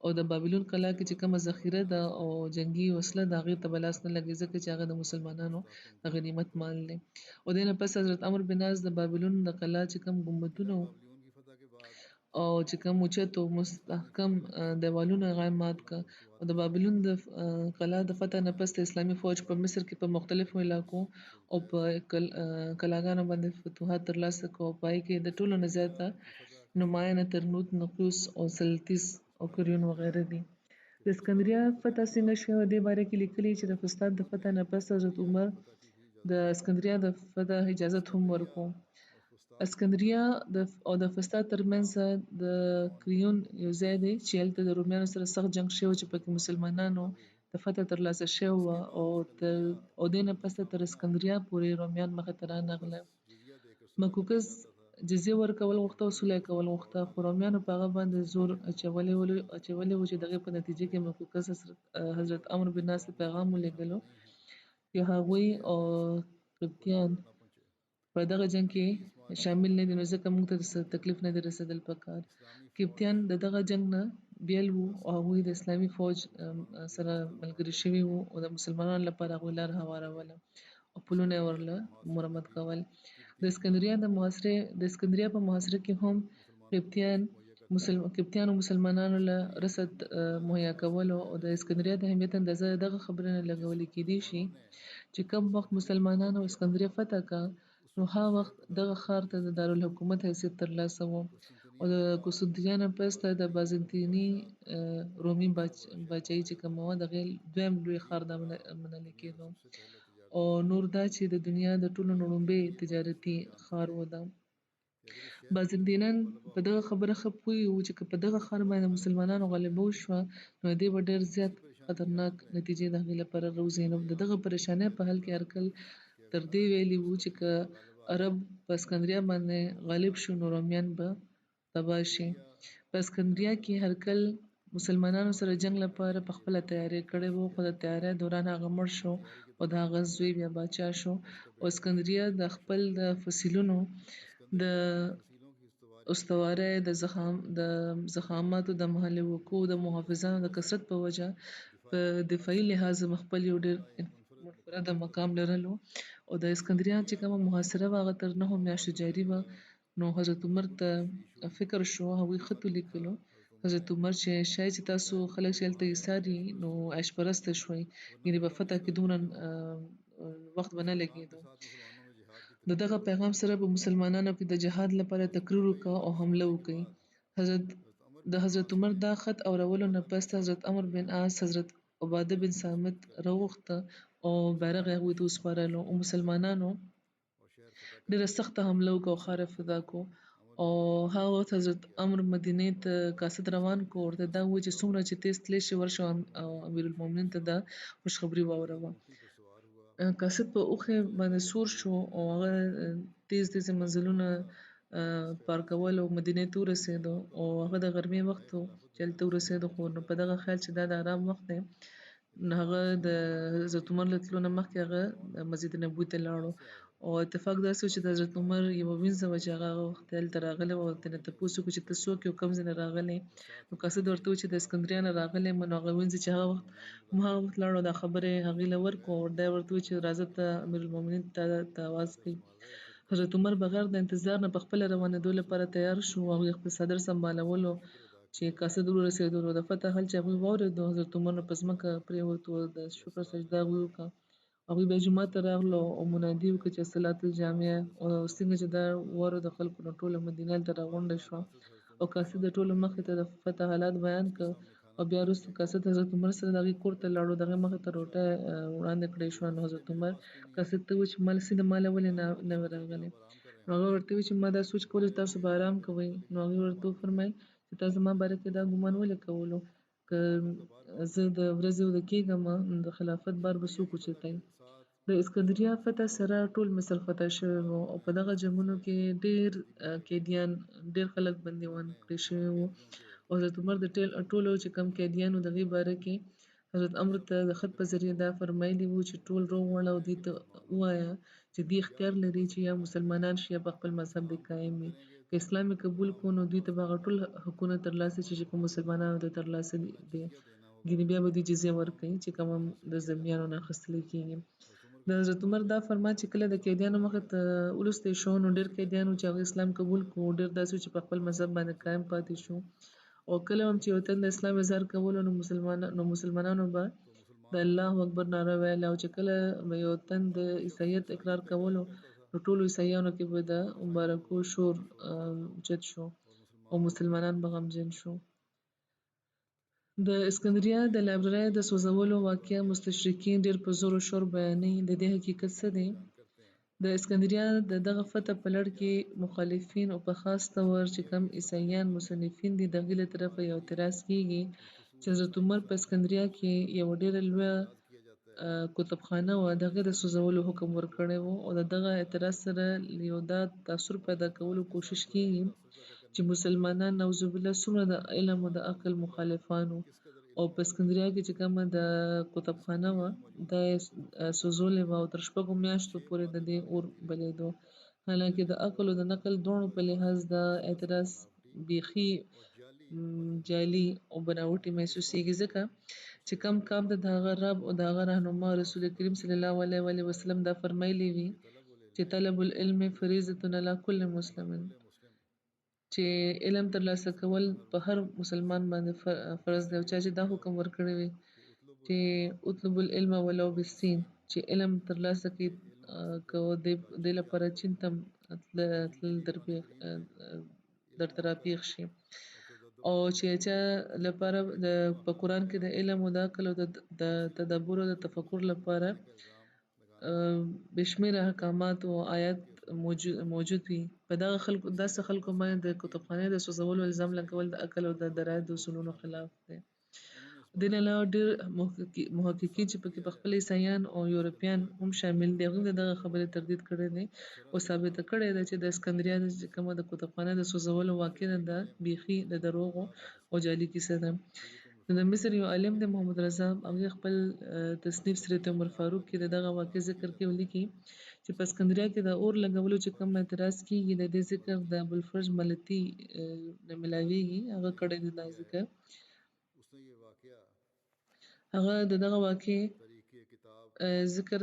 S2: او د بابلون قلا کې چې کومه ذخیره ده او جنګي وسله ده هغې ته به لاس نه لګي، ځکه چې هغه د مسلمانانو د غنیمت مال دی. او دې نه پس حضرت عمرو بن عاص د بابلون د قلا چې کوم ګنبدونه وو او چې کوم اوچت او مستحکم دیوالونه هغه یې مات کړه. او د بابلون د قلا د فتح نه پس د اسلامي فوج په مصر کې په مختلفو علاقو او په کلاګانو باندې فتوحات ترلاسه کړه او په هغې کې د ټولو نه زیاته نمایانه ترنوت، نقوس او سلتیس او کریون وغیره دي. د اسکندریه فتح څنګه شوه دې باره کې لیکلي چې د فسطاط د فتح نه پس حضرت عمر د اسکندریه د فتح اجازت هم ورکړو. اسکندریه او د فسطاط ترمنځ د کریون یو ځای دی چې هلته د رومیانو سره سخت جنګ شوی چې پکې مسلمانانو د فتح ترلاسه شوې وه او دې نه پس تر اسکندریه پورې رومیان مخې ته رانغله. مقوقس جزیه ورکول غوښته او صلح یې کول غوښته، خو رومیانو په هغه باندې زور اچولی و چې د هغې په نتیجه کې مقوقس حضرت عمرو بن عاص ته پیغام ولېږلو چې هغوی او قبطیان په دغه جنګ کې شامل نه دي، نو ځکه موږ ته د څه تکلیف نه دی رسېدل پکار. قبطیان د دغه جنګ نه بیل وو او هغوی د اسلامي فوج سره ملګري شوي وو او د مسلمانانو لپاره هغوی لاره هواروله او پلونه یې ورله مرمت کول. د اسکندریه په محاصره کې هم قبطیانو مسلمانانو له رسد مهیا کولو او د اسکندریه د اهمیت اندازه دغه خبرې نه لګولې کېدای شي چې کوم وخت مسلمانانو اسکندریه فتح کړه نو هغه وخت دغه ښار ته د دارالحکومت حیثیت ترلاسه و او د قسطنطنیه نه پس د بازنطیني رومي پاچاهي چې کومه وه د هغې دویم لوی ښار دا منل کېدو او نور دا چې د دنیا د ټولو نه لومړی تجارتي ښار و. دا بازنطینیان په دغه خبره ښه پوهې وو چې که په دغه ښار باندې مسلمانانو غلبه وشوه نو دې به ډېر زیات خطرناک نتیجې د هغې لپاره راوځي. نو د دغه پریشانۍ په حال کې هرکل تر دې ویلي وو چې که عرب په اسکندریه باندې غالب شو نو رومیان به تباه شي. په اسکندریه کې هرکل مسلمانانو سره جنګ لپاره په خپله تیاری کړی وو، خو د تیاری دوران هغه مړ شو او د هغه زوی بیا باچا شو او اسکندریه د خپل د فصیلونو د استوارۍ د زخاماتو د محلي وقوع د محافظانو د کثرت په وجه په دفاعي لحاظ خپل یو ډېر منفرده مقام لرلو او د اسکندریه چې کومه محاصره وه هغه تر 9 میاشتو جاري وه. نو حضرت عمر ته فکر شو، هغوی خط ولیکلو حضرت عمر چې شاید چې تاسو خلک چې هلته ایساري نو عیش پرسته شوئ یعنې په فتح کې دومره وخت به نه لګېدو د دغه پیغام سره به مسلمانانو کې د جهاد لپاره تقریر وکړ او حمله وکړي حضرت عمر دا خط اورولو نه پس حضرت عمرو بن عاص حضرت عباده بن صامت راوغوښته او بیرغ یې هغوی ته وسپارلو او مسلمانانو ډېره سخته حمله وکړه او ښار یې فدا کړو او هغه وخت حضرت عمرو مدینې ته قاصد روان کړو ورته دا ووایي چې څومره چې تیز تللی شي ورشه او امیرالمؤمنین ته دا خوشخبري واوروه قاصد په اوښې باندې سور شو او هغه تیز منزلونه پار کول او مدینې ته ورسېدو او هغه د غرمې وخت و چې هلته ورسېدو خو نو په دغه خیال چې دا د آرام وخت دی نو هغه د حضرت عمر له تلو نه مخکې هغه مسجد نبوي ته لاړو او اتفاق داسې و چې د حضرت عمر یوه وینځه وه چې هغه وخت هلته راغلی و او ترې تپوس وکړو چې ته څوک یې او کوم ځای نه راغلی نو قاصد ورته وویل چې د اسکندریه نه راغلی یم نو هغه وینځي چې هغه وخت لاړو دا خبرې هغې له ورکړو او دا یې ورته وویل چې راځه ته امیرالمؤمنین ته آواز کوي حضرت عمر بغیر د انتظار نه په خپله روانېدو لپاره تیار شو او هغوی خپل څادر سنبالولو چې قاصد ورسېدو نو د فتح حال چې هغوی واورېدو حضرت عمر نو په ځمکه پرېوتو د شکر سجده هغوی وکړه هغوی بیا جومات ته راغلو او منادي وکړه چې صلات الجامعه او څنګه چې دا واورېدو خلکو نو ټوله مدینه هلته راغونډه شوه او قاصد د ټولو مخې ته د فتح حالات بیان کړ او بیا وروسته قاصد حضرت عمر سره د هغې کور ته لاړو د هغې مخې ته روټۍ وړاندې کړې شوه نو حضرت عمر قاصد ته وویل چې ماله ولې نه وې راغلی نو هغه ورته وویل چې ما دا سوچ کولو چې تاسو به ارام کوئ نو هغې ورته وفرمیل چې تا زما باره کې دا ګمان ولې کولو که زه د ورځې وده کېږم نو د خلافت بار به څوک اوچتوي د اسکندریه فتح سره ټول مصر فتح شوی و او په دغه جنګونو کې ډېر قیدیان ډېر خلک بندیوان کړي شوي وو او حضرت عمر د ټولو چې کوم قیدیانو د هغې باره کې حضرت عمرو ته د خط په ذریعه دا فرمایلي وو چې ټول راوغواړه او دوی ته ووایه چې دوی اختیار لري چې یا مسلمانان شي یا په خپل مذهب دې قایم وي که اسلام یې قبول کړو نو دوی ته به هغه ټول حقونه ترلاسه شي چې کوم مسلمانانو ته ترلاسه دي ګینې بیا به دوی جزیه ورکوي چې کومه د ذمیانو نه اخیستلی کېږي د حضرت عمر دا فرمان چې کله د قیدیانو مخې ته ولوستی شو نو ډېر قیدیان وو چې هغوی اسلام قبول کړو ډېر داسې وو چې په خپل مذهب باندې قایم پاتې شو او کله هم چې یو تن د اسلام اظهار کولو نو مسلمانانو به د الله اکبر ناره ویله او چې کله به یو تن د عیسایت اقرار کولو نو ټولو عیسایانو کې به د مبارکو شور اوچت شو او مسلمانان به غمجن شو د اسکندریه د لایبررۍ د سوځولو واقعه مستشرقین ډېر په زور و شور بیانوي د دې حقیقت څه دی د اسکندریه د دغه فتح په لړ کې مخالفین او په خاص طور چې کوم عیسایان مصنفین دي د هغې له طرفه یو اعتراض کېږي چې حضرت عمر په اسکندریه کې یوه ډېره لویه کتابخانه وه د هغې د سوځولو حکم ورکړی و او د دغه اعتراض سره یو دا تاثر پیدا کولو کوشش کېږي چې مسلمانان نعوذ بالله څومره د علم او د عقل مخالفان وو او په اسکندریه کې چې کومه د کتابخانه وه دا یې سوځولې وه او تر 6 میاشتو پورې د دې اور بلېدو حالانکه د عقل او د نقل دواړو په لحاظ دا اعتراض بیخي جعلي او بناوټي محسوسیږي ځکه چې کوم کام ته د هغه رب او د هغه رهنما رسول کریم صلی الله علیه وسلم دا فرمایلی وي چې طلب العلم فریضة علی کل مسلم چې علم ترلاسه کول په هر مسلمان باندې فرض دی او چا چې دا حکم ورکړی وي چې اطلب العلم ولو بالصین چې علم ترلاسه کړي که د لپاره چین ته تلل درته راپېښ شي او چې چا لپاره په قرآن کې د علم او د عقل او د تدبر او د تفکر لپاره بشمېره احکامات او آیات موجود وي په دغه خلکو داسې خلکو باندې د کتابخانې د سوځولو الزام لګول د عقل او د درایت د اصولونو خلاف دی د دې نه علاوه ډېر محققین چې پکې په خپل عیسایان او یورپیان هم شامل دي هغوی د دغه خبرې تردید کړی دی او ثابته کړې ده چې د اسکندریه چې کومه د کتابخانې د سوځولو واقعه ده بیخي د دروغو او جعلي کیسه ده د مصر یو عالم دی محمد رضا هغې خپل تصنیف سیرت عمر فاروق کې د دغه واقعې ذکر کوي او لیکي چې په اسکندریه کې د اور لګولو چې کوم اعتراض کېږي د دې ذکر د ابوالفرج ملتي نه ملاویږي هغه کړی دی دا ذکر هغه د دغه واقعې ذکر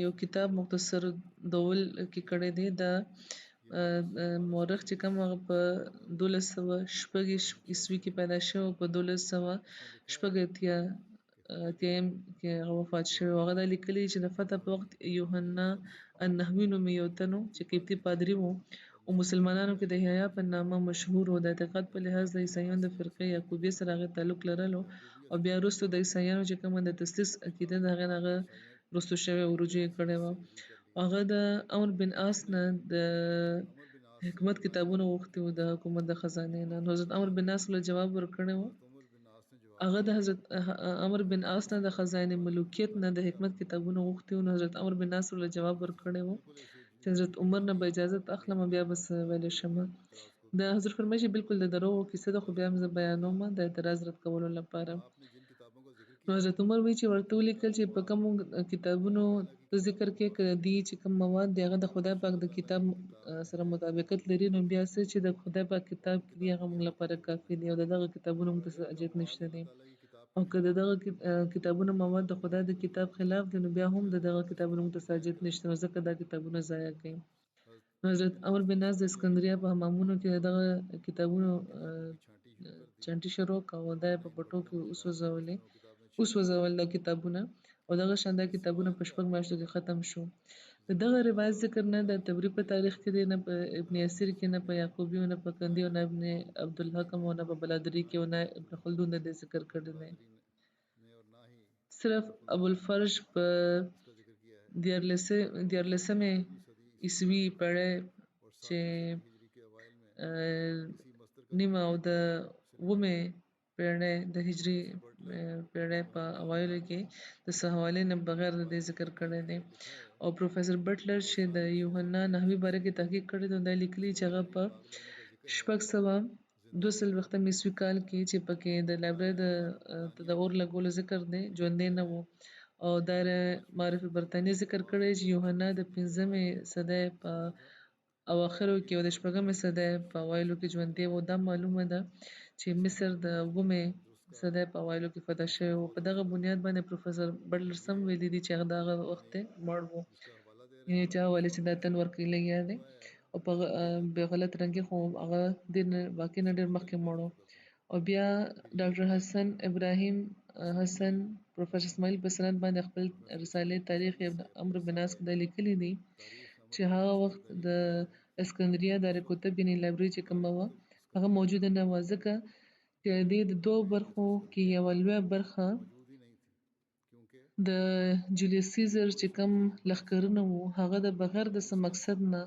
S2: یو کتاب مختصر ډول کې کړی دی دا مورخ چې کوم هغه په 1206 عیسوي کې پیدا شوی او په 1286 کې هغه وفات شوی و. هغه دا لیکلي چې د فتح په وخت یوحنا النحوي نومې یو تن و چې قبطي پادري و او مسلمانانو کې د یحیی په نامه مشهور و. د اعتقاد په لحاظ د عیسایانو د فرقې یعقوبیه سره هغه تعلق لرلو او بیا وروسته د عیسایانو چې کومه د تثلیث عقیده د هغې نه هغه وروسته شوی او رجوع یې کړې وه. هغه د عمر بن عاص نه د حکمت کتابونه غوښتي وو د حکومت د خزانې نه. نو حضرت عمر بن عاص له جواب ورکړی و. هغه د حضرت عمر بن عاص نه د خزانې ملوکیت نه د حکمت کتابونه غوښتي وو. نو حضرت عمر بن عاص له جواب ورکړی و چې حضرت عمر نه به اجازت اخلم بیا به څه ویلی شم. د حضرت فرمایي چې بالکل د دروغو کیسه ده خو بیا هم زه بیانوم د اعتراض رد کولو لپاره. نو حضرت عمر وایي چې ورته ولیکل چې په کومو کتابونو ته ذکر کې که دي چې کوم مواد دی هغه د خدای پاک د کتاب سره مطابقت لري نو بیا څه چې د خدای پاک کتاب کې دي هغه موږ لپاره کافي دی او د دغه کتابونو موږ ته څه حاجت نشته دی. او که د دغه کتابونو مواد د خدای د کتاب خلاف دي نو بیا هم د دغه کتابونو موږ ته څه حاجت نشته نو ځکه دا کتابونه ضایع کوي. نو حضرت عمر بن عاص د اسکندریه په حمامونو کې دغه کتابونو چانټي شروع کړه او دا یې په پټو کې وسوځول دا کتابونه او دغه شان دا کتابونه په 6 میاشتو کې ختم شو. د دغه روایت ذکر نه د تبري په تاریخ کې دی، نه په ابن اسیر کې، نه په یعقوبي او نه په کندي او نه ابن عبدالحکم او نه په بلادري کې او نه ابن خلدون د دې ذکر کړی دی. صرف ابوالفرج په 14 عیسوي پړۍ چې نیمه او د 9 پیړۍ د هجري پیړۍ په اوایلو کې د څه حوالې نه بغیر د دې ذکر کړی دی. او پروفیسر بټلر چې د یوحنا نحوي باره کې تحقیق کړی دی دا لیکلي چې هغه په 642 عیسوي کال کې چې پکې د لایبرري د اور لګولو ذکر دی ژوندی نه و. او دایره معارف برطانیه ذکر کړی چې یوحنا د 15مې صدۍ په اواخرو کې او د 6مې صدۍ په اوایلو کې ژوندی و. دا معلومه ده چې مصر د 9مې صدۍ په اوایلو کې فتح شوی و. په دغه بنیاد باندې پروفیسر بټلر سم ویلي دي چې هغه دغه وخت مړ و، یعنې چا ویلي چې دا تن ورکړی لګیا دی او په بې غلط رنګي خو هغه د واقع نه ډېر مخکې مړ و. او بیا ډاکټر حسن ابراهیم حسن پروفیسر اسماعیل په سند باندې خپل رسالې تاریخ عمرو بن عاص کې دا لیکلي دي چې هغه وخت د اسکندریه دارالکتب یعنې لایبرري چې کومه وه هغه موجوده نه وه، ځکه چې د دې د 2 برخو کې یوه لویه برخه د جولیس سیزر چې کوم لښکرونه وو هغه د بغیر د څه مقصد نه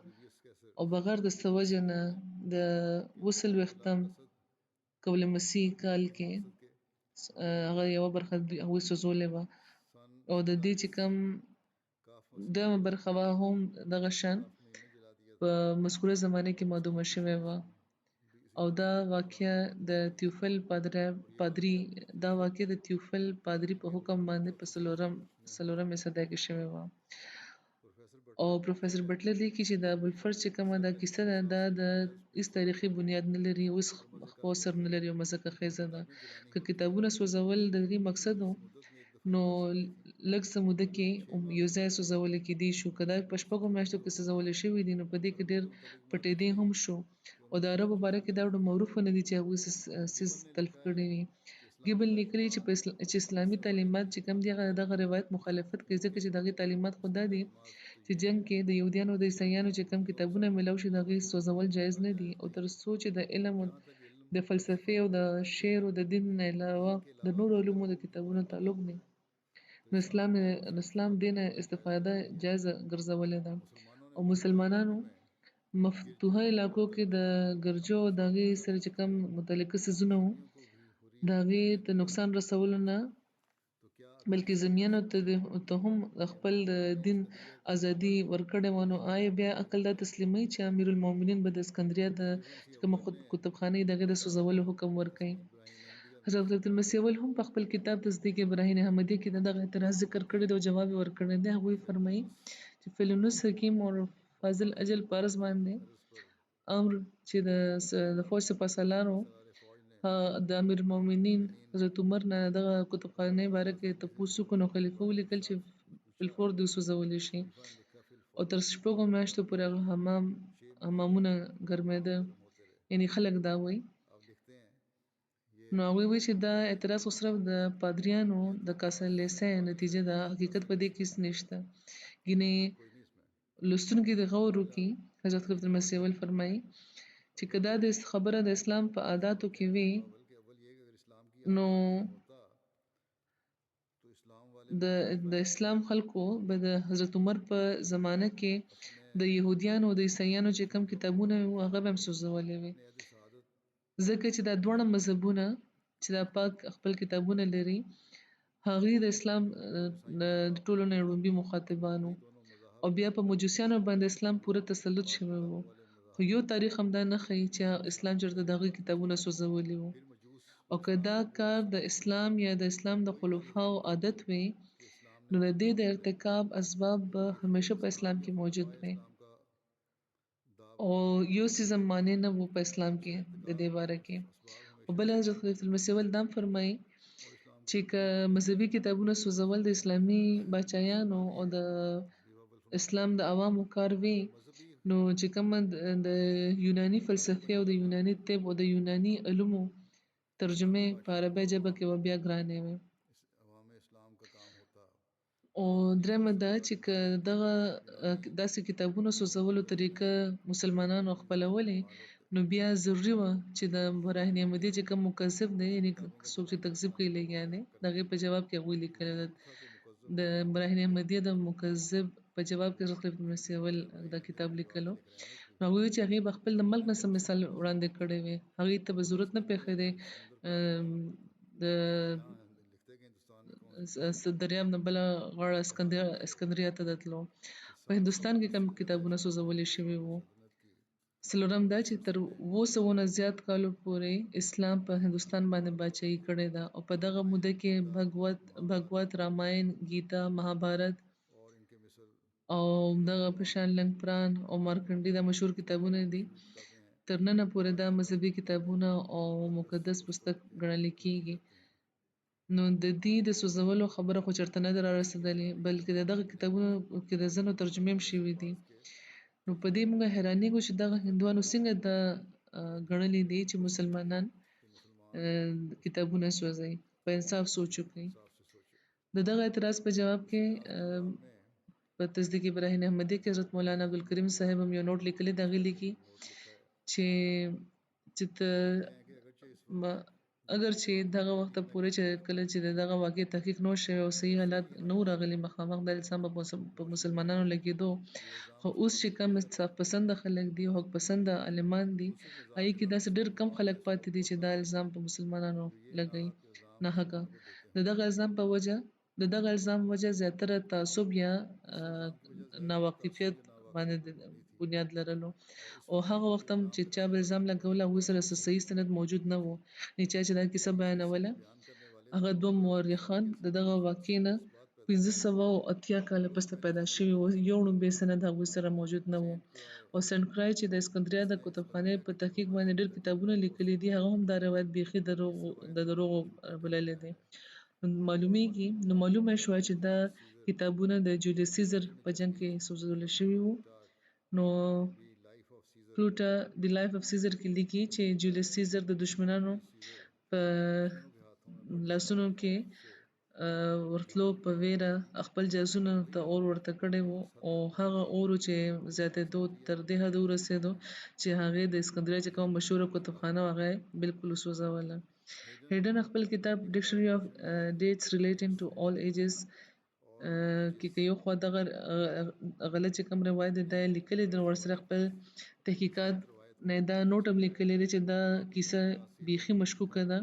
S2: او بغیر د څه وجې نه د 40 قبل مسیح کال کې هغه یوه برخه هغوی سوځولې وه او د دې چې کوم دویمه برخه وه هم دغه شان په مذکوره زمانه کې معدومه شوې وه. او دا واقعه د تیوفل پادري دا واقعه د تیوفل پادري په حکم باندې په څلورمې صدۍ کې شوې وه. او پروفیسر بټلر لیکي چې د ابوالفرج چې کومه دا کیسه ده دا د هیڅ تاریخي بنیاد نه لري، اوس خپو سر نه لري او مځکه خیزه ده. که کتابونه سوځول د دې مقصد و نو لږ څه موده کې یو ځای سوځولی کېدی شو، که دا په 6 میاشتو کې سوځولی شوي دي نو په دې کې ډېر پټېدی هم شو. او د عربو باره کې دا ډېر معروفه نه دي چې هغوی څیز تلف کړي وي. ګیبل لیکلي چې اسلامي تعلیمات چې کوم دي هغه دغه روایت مخالفت کوي، ځکه چې د هغې تعلیمات خو دا دي چې جنګ کې د یهودیانو او د عیسایانو چې کوم کتابونه میلاو شي د هغې سوځول جایز نه دي. او تر څو چې د علم د فلسفې او د شعر او د دین نه علاوه د نورو علومو د کتابونو تعلق دی نو اسلام دې نه استفاده جایزه ګرځولې ده. او مسلمانانو مفتوحه علاقو کې د ګرجو او د هغې سره چې کوم متعلقه څیزونه وو د هغې ته نقصان رسولو نه بلکې ذمیانو ته هم خپل د دین ازادي ورکړې وه. نو آیا بیا عقل دا تسلیموي چې امیرالمؤمنین به د اسکندریه د کومه کتابخانې د هغې د سوځولو حکم ورکوي؟ حضرت المسیح اول هم په خپل کتاب تصدیق ابراهیم احمدي کې دغه اعتراض ذکر کړی دی او جواب یې ورکړی دی. هغوی فرمایي چې فیلونس حکیم او فاضل اجل پارس باندې امر چې د فوج سپهسالارو د امیرالمؤمنین حضرت عمر نه دغه کتابخانې باره کې تپوس وکړو نو خلیفه ولیکل چې بالفور دې وسوځولی شي او تر 6 میاشتو پورې هغه حمام حمامونه ګرمېده، یعنې خلک دا وایي. نو هغوی وایي چې دا اعتراض خو صرف د پادریانو د کاسالیسۍ نتیجه ده، حقیقت په دې کې هېڅ نشته. ګینې لوستونکي د غور وکړي، حضرت خلیفة المسیح اول فرمایي چې که دا د خبره د اسلام په عاداتو کې وي، نو د اسلام خلکو به د حضرت عمر په زمانه کې د یهودیانو او د عیسایانو چې کوم کتابونه وو هغه به هم سوځولي وي، ځکه چې دا دواړه مذهبونه چې دا پاک خپل کتابونه لري، هغوی د اسلام د ټولو نه لومړي مخاطبان وو، او بیا په مجوسیانو باندې اسلام پوره تسلط شوی وو. خو یو تاریخ هم دا نه ښیي چې اسلام چېرته د هغوی کتابونه سوځولي وو. او که دا کار د اسلام یا د اسلام د خلفاو عادت وي، نو د دې د ارتکاب اسباب به همیشه په اسلام کې موجود وي، او یو څیز هم مانع نه وو په اسلام کې د دې باره کې. او بل حضرت خلیفة المسیح اول دا هم فرمایي چې که مذهبي کتابونه سوځول د اسلامي باچایانو او د اسلام د عوامو کار وي، نو چې کومه د یوناني فلسفې او د یوناني طب او د یوناني علومو ترجمې په عربۍ ژبه کې به بیا ګرانې وي. او درېمه دا چې که دغه داسې کتابونو سوځولو طریقه مسلمانانو خپلولې، نو بیا ضروري وه چې د براهین احمدیه چې کوم مکذب دی، یعنې څوک چې تکذیب کوي لګیا دی، د هغې په جواب کې هغوی لیکلي ده. د براهین احمدیه د مکذب په جواب کې حضرت خلیفة المسیح اول دا کتاب لیکلو. نو هغوی وایي چې هغې به خپل د ملک نه څه مثال وړاندې کړی وي، هغې ته به ضرورت نه پېښېدی د دریاب نه بله غاړه اسکندریه ته د تلو. په هندوستان کې کوم کتابونه سوځولي شوي وو. څلورم دا چې تر 700 نه زیات کالو پورې اسلام په هندوستان باندې باچایي کړې ده، او په دغه موده کې بھگوت، راماین، گیتا، مهابھارت او دغه په شان لنګ پران او مارکنډي دا مشهور کتابونه دي. تر ننه پورې دا مذهبي کتابونه او مقدس پستک ګڼل کېږي. نو د دې د سوځولو خبره خو چېرته نه ده رارسېدلې، بلکې د دغه کتابونو کې د ځینو ترجمې هم شوي دي. نو په دې موږ حیرانېږو چې دغه هندوانو څنګه دا ګڼلي دي چې مسلمانان کتابونه سوځوي. په انصاف سوچ وکړئ. د دغه اعتراض په جواب کې په تصدیق براهین احمدي کې حضرت مولانا عبدالکریم صاحب هم یو نوټ لیکلی دی، هغې لیکي چې ته اگر چې دغه وخته پورې چې کله چې د دغه واقعې تحقیق نه و شوی او صحیح حالات نه و راغلي، مخامخ دا الزام په مسلمانانو لګېدو. خو اوس چې کم انصاف پسنده خلک دي او حق پسنده عالمان دي، هغې کې داسې ډېر کم خلک پاتې دي چې دا الزام په مسلمانانو لګوي ناحقه. د دغه الزام وجه زیاتره تعصب یا ناواقفیت باندې بنیاد لرلو، او هغه وخت هم چې چا به الزام لګوله هغوی سره څه صحیح سند موجود نه و. چا چې دا کیسه بیانوله هغه 2 مورخان د دغه واقعې نه 1580 کاله پسته پیدا شوي وو، یو ړومبی سند هغوی سره موجود نه و. او سنټ کرای چې د اسکندریه د کتابخانې په تحقیق باندې ډېر کتابونه لیکلي دي، هغه هم دا روایت بیخي د دروغو بللی دی. معلومه شوه چې دا کتابونه د جولیس سیزر په جنګ کې سوځول شوي وو. نو پلوټا د لایف اف سیزر کې لیکي چې جولیس سیزر د دشمنانو په لاسونو کې ورتلو په ویره خپل جاسوسانو ته اور ورته کړی و، او هغه اور چې زیاتېدو تر دې حده ورسېدو چې هغې د اسکندریه چې کومه مشهوره کتابخانه وه هغه یې بالکل وسوځوله. هیډن خپل کتاب ډکشنري اف ډیټس ریلیټینګ ټو آل ایجز کې که یو خوا دغه غلط چې کوم روایت دی دا یې لیکلی دی، ورسره خپل تحقیقات نه دا نوټ هم لیکلی دی چې دا کیسه بیخي مشکوکه ده،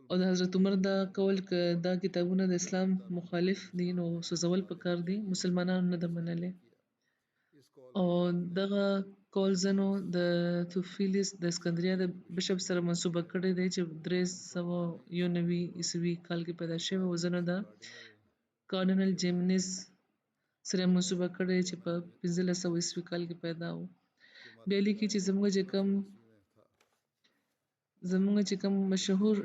S2: او د حضرت عمر دا قول که دا کتابونه د اسلام مخالف دي نو سوځول پکار دي، مسلمانانو نه ده منلې. او دغه قول ځینو د توفیلیس د اسکندریه د بشپ سره منسوبه کړی دی چې 391 عیسوي کال کې پیدا شوی و، ځینو دا کارډینل جیمنز سره منسوبه کړی چې په 1500 عیسوي کال کې پیدا و. بیا لیکي چې زموږ چې کوم مشهور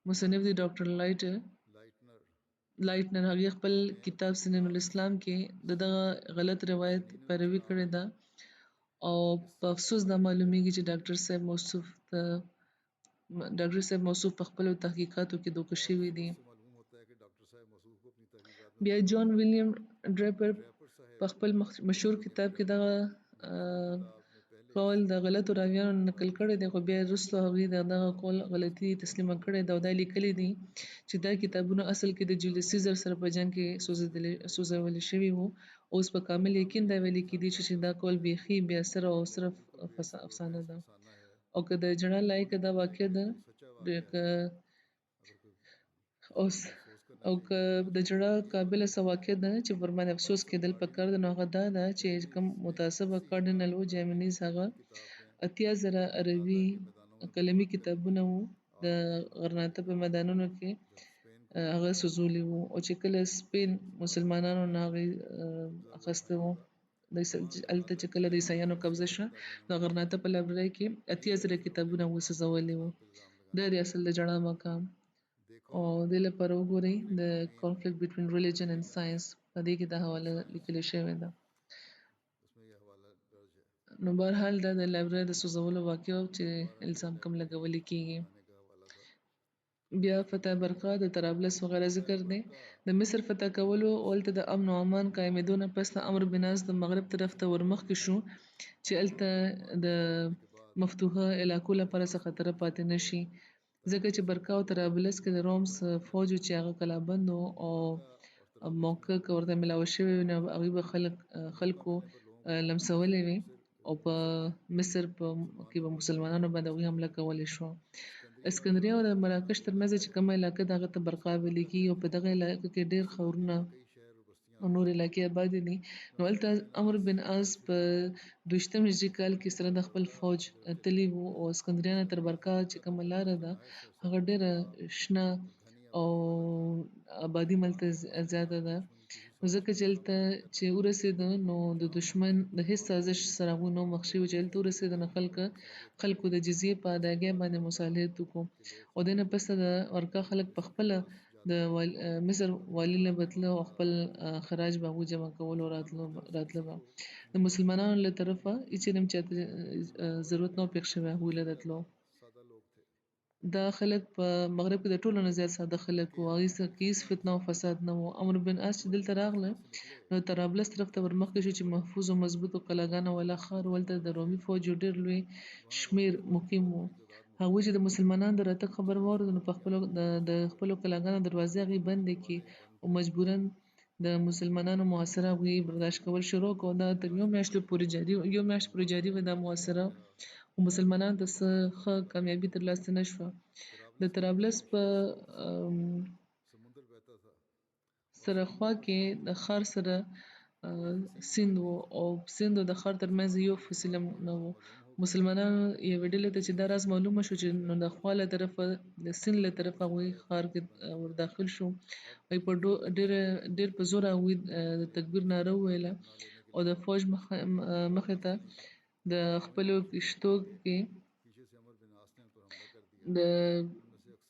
S2: مصنف دی ډاکټر لایټر، لایټنر هغې خپل کتاب سنن الاسلام کې دغه غلط روایت پیروي کړې ده او په افسوس دا معلومیږي چې ډاکټر صاحب موصوف په خپلو تحقیقاتو کې دوکه شوي دي. بیا جان ویلیام ډریپر په خپل مشهور کتاب کې دغه قول د غلطو راویانو نقل کړی دی، خو بیا وروسته هغوی دغه قول غلطي تسلیمه کړې ده او دا لیکلي دي چې دا کتابونه اصل کې د جولیس سیزر سره په جنګ کې سوځولي شوي وو. اوس په کامل یقین دا ویل کېدی چې دا قول بیخي بې اثره او صرف افسانه ده، او که د ژړا لایقه دا واقعه ده او که د ژړا قابله څه واقعه ده چې پر باندې افسوس کېدل پکار ده، نو هغه دا ده چې کوم متعصبه کارډینل و جیمنیز هغه 80,000 عربي قلمي کتابونه وو د غرناطه په میدانونو کې هغه سوځولي وو، او چې کله سپین مسلمانانو نه هغوی اخیسته وو هلته چې کله د عیسایانو قبضه شوه نو غرناطه په لایبررۍ کې 80,000 کتابونه وسوځولي وو. دا دی اصل د ژړا مقام. او دې لپاره وګورئ د conflict between religion and science په دې کې دا حواله لیکلې شوې ده. نو بهرحال دا د لایبررۍ د سوځولو واقعه چې الزام کم لګولې کېږي. بیا فتح برقه د طرابلس وغیره ذکر دی. د مصر فتح کولو او هلته د امن او امان قایمېدو نه پس عمرو بن عاص د مغرب طرف ته ورمخکې شو چې هلته د مفتوحه علاقو لپاره څه خطره پاتې نه شي، ځکه چې برقه او طرابلس کې د رومس فوج چې هغه قلعه‌بند او موقع که ورته ملاوه شوې وي نو هغوی به خلکو لمسولې وي او په مصر کې به مسلمانانو باندې هغوی حمله کولی شوه. اسکندریه او د مراکش ترمنځ چې کومه علاقه ده هغه ته برقه ویل کېږي او په دغه علاقه کې ډېر ښارونه او نور علاقې آبادې دي. نو هلته عمرو بن عاص په 22 هجري کال کې سره د خپل فوج تللی وو او اسکندریه نه تر برقه چې کومه لاره ده هغه ډېره شنه او آبادي ملته زیاته ده، ځکه چې هلته چې ورسېده نو د دښمن د هېڅ سازش سره هغوی نه مخ شوي چې هلته ورسېده نو خلکو د جزیې په ادایګۍ باندې مسالحت وکړو او دې نه پسته د ورکا خلک په خپله د مصر والي نه به تله او خپل خراج به هغوی جمع کولو راتله به د مسلمانانو له طرفه هېڅ چېرې هم چاته ضرورت نه و پېښ شوی هغوی له د تلو. دا خلک په مغرب کې د ټولو نه زیات ساده خلک وو، هغوی کې هېڅ فتنه او فساد نه و. عمرو بن عاص چې دلته راغله نو طرابلس طرف ته ورمخکې شو چې محفوظ او مضبوطو قلعهګانو والا ښار و، هلته د رومي فوج یو ډېر لوی شمېر مقیم و. هغوی چې د مسلمانانو د راتګ خبر واورېد نو په د خپلو قلعهګانو دروازې هغوی بندې کړې او مجبوراً د مسلمانانو محاصره هغوی برداشت کول شروع کړو. دا تر یو میاشت پورې جاري وه دا محاصره، خو مسلمانانو ته څه ښه کامیابي ترلاسه نه شوه. د طرابلس په سره خوا کې د ښار سره سیند و او سیند او د ښار ترمنځ یو فاصله نه و. مسلمانانو یوې ډلې ته چې دا راز معلومه شو چې نو د خوا له طرفه د سیند له طرفه هغوی ښار کې ورداخل شو، هغوی په ډېر په زوره هغوی د تکبیر ناره وویله او د فوج مخې ته د خپلو کښتو کې د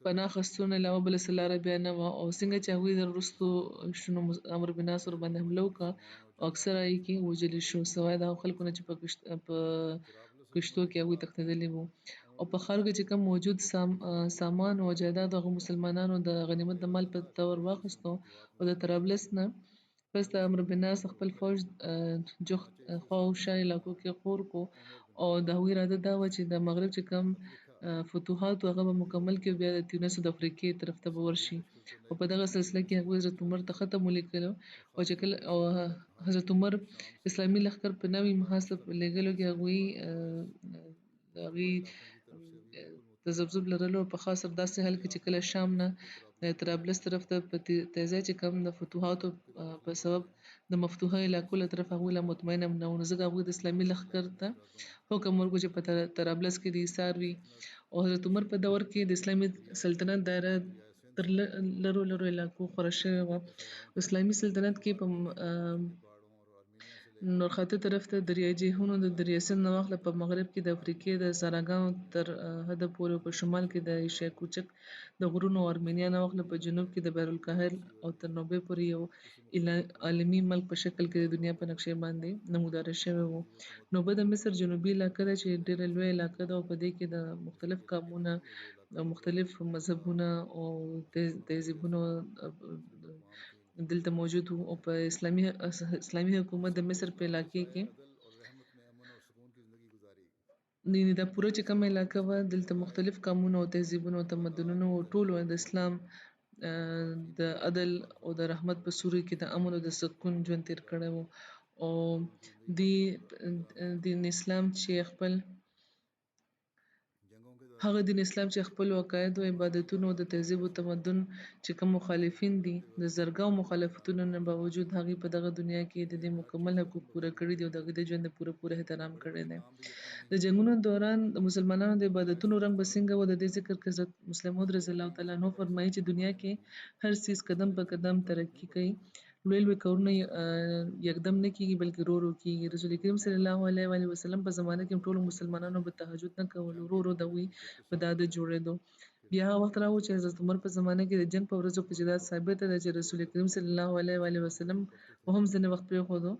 S2: پناه اخیستو نه علاوه بله څه لاره بیا نه وه، او څنګه چې هغوی وروستو شو نو عمرو بن عاص ورباندې حمله وکړه او اکثره یې کې وژلي شو، سوای د هغو خلکو نه چې په کښتو کې هغوی تښتېدلي وو. او په ښار کې چې کوم موجود سامان او جایداد هغو مسلمانانو د غنیمت د مال په طور واخیستو او د طرابلس نه پس د عمرو بن عاص خپل فوج جوخت خوا او شا علاقو کې خور کړو او د هغوی اراده دا وه چې د مغرب چې کوم فتوحات هغه به مکمل کړي، بیا د تونس او د افریقې طرف ته به ورشي. او په دغه سلسله کې هغوی حضرت عمر ته خط هم ولیکلو او چې کله حضرت عمر اسلامي لښکر په نوي محاذ ته په لېږلو کې هغوی تذبذب لرلو په خاص داسې حال کې چې کله شام نه طرابلس طرف ته په تیزای چې کوم د فتوحاتو په سبب د مفتوحه علاقو له طرف هغوی لا مطمئن هم نه وو، نو ځکه هغوی د اسلامي لښکر ته حکم ورکړو چې په طرابلس کې د ایثار وي. او حضرت عمر په دور کې د اسلامي سلطنت دایره تر لرو علاقو خوره شوې وه. اسلامي سلطنت کې په نورخاته طرف ته دریای جیهون د دریای سند نه واخله په مغرب کې د افریقې د ساراګانو تر حده پورې په شمال کې د ایشیا کوچک د غرونو او ارمینیا نه واخله په جنوب کې د بحرالکاهل او تر نوبې پورې یو عالمي ملک په شکل کې د دنیا په نقشې باندې نموداره شوی و. نوبه د مصر جنوبي علاقه ده چې ډېره لویه علاقه ده او په دې کې د مختلف قومونه او مختلف مذهبونه او تهذیبونه دلته موجود وو او په اسلامي حکومت د مصر په علاقې کې دا پوره چې کومه علاقه وه دلته مختلف قومونه او تهذیبونه او تمدنونه او ټولو د اسلام د عدل او د رحمت په سوري کې د امن او د سکون ژوند تیر کړی و او دین اسلام چې خپل هغه دین اسلام چې خپل عقایدو عبادتونو او د تهذیب او تمدن چې کوم مخالفین دي د زرګاو مخالفتونو نه باوجود هغې په دغه دنیا کې د دې مکمل حقوق پوره کړي دي او د هغوی د ژوند پوره احترام کړی دی. د جنګونو دوران د مسلمانانو د عبادتونو رنګ به څنګه و د دې ذکر کې حضرت مسلم موعود رضی الله تعالی عنه فرمایي چې دنیا کې هر څیز قدم په قدم ترقي کوي لوی کارونه یکدم نه کیږي بلکې ورو ورو کیږي. رسول کریم صلی الله علیه و آله وسلم په زمانه کې ټولو مسلمانانو به تهجد نه کول ورو د دوی په د عادت جوړېدو. بیا هغه وخت راغی چې حضرت عمر په زمانه کې د جنګ په ورځو کې چې دا ثابته ده چې رسول کریم صلی الله علیه و آله وسلم هم ځینې وخت پرېښودو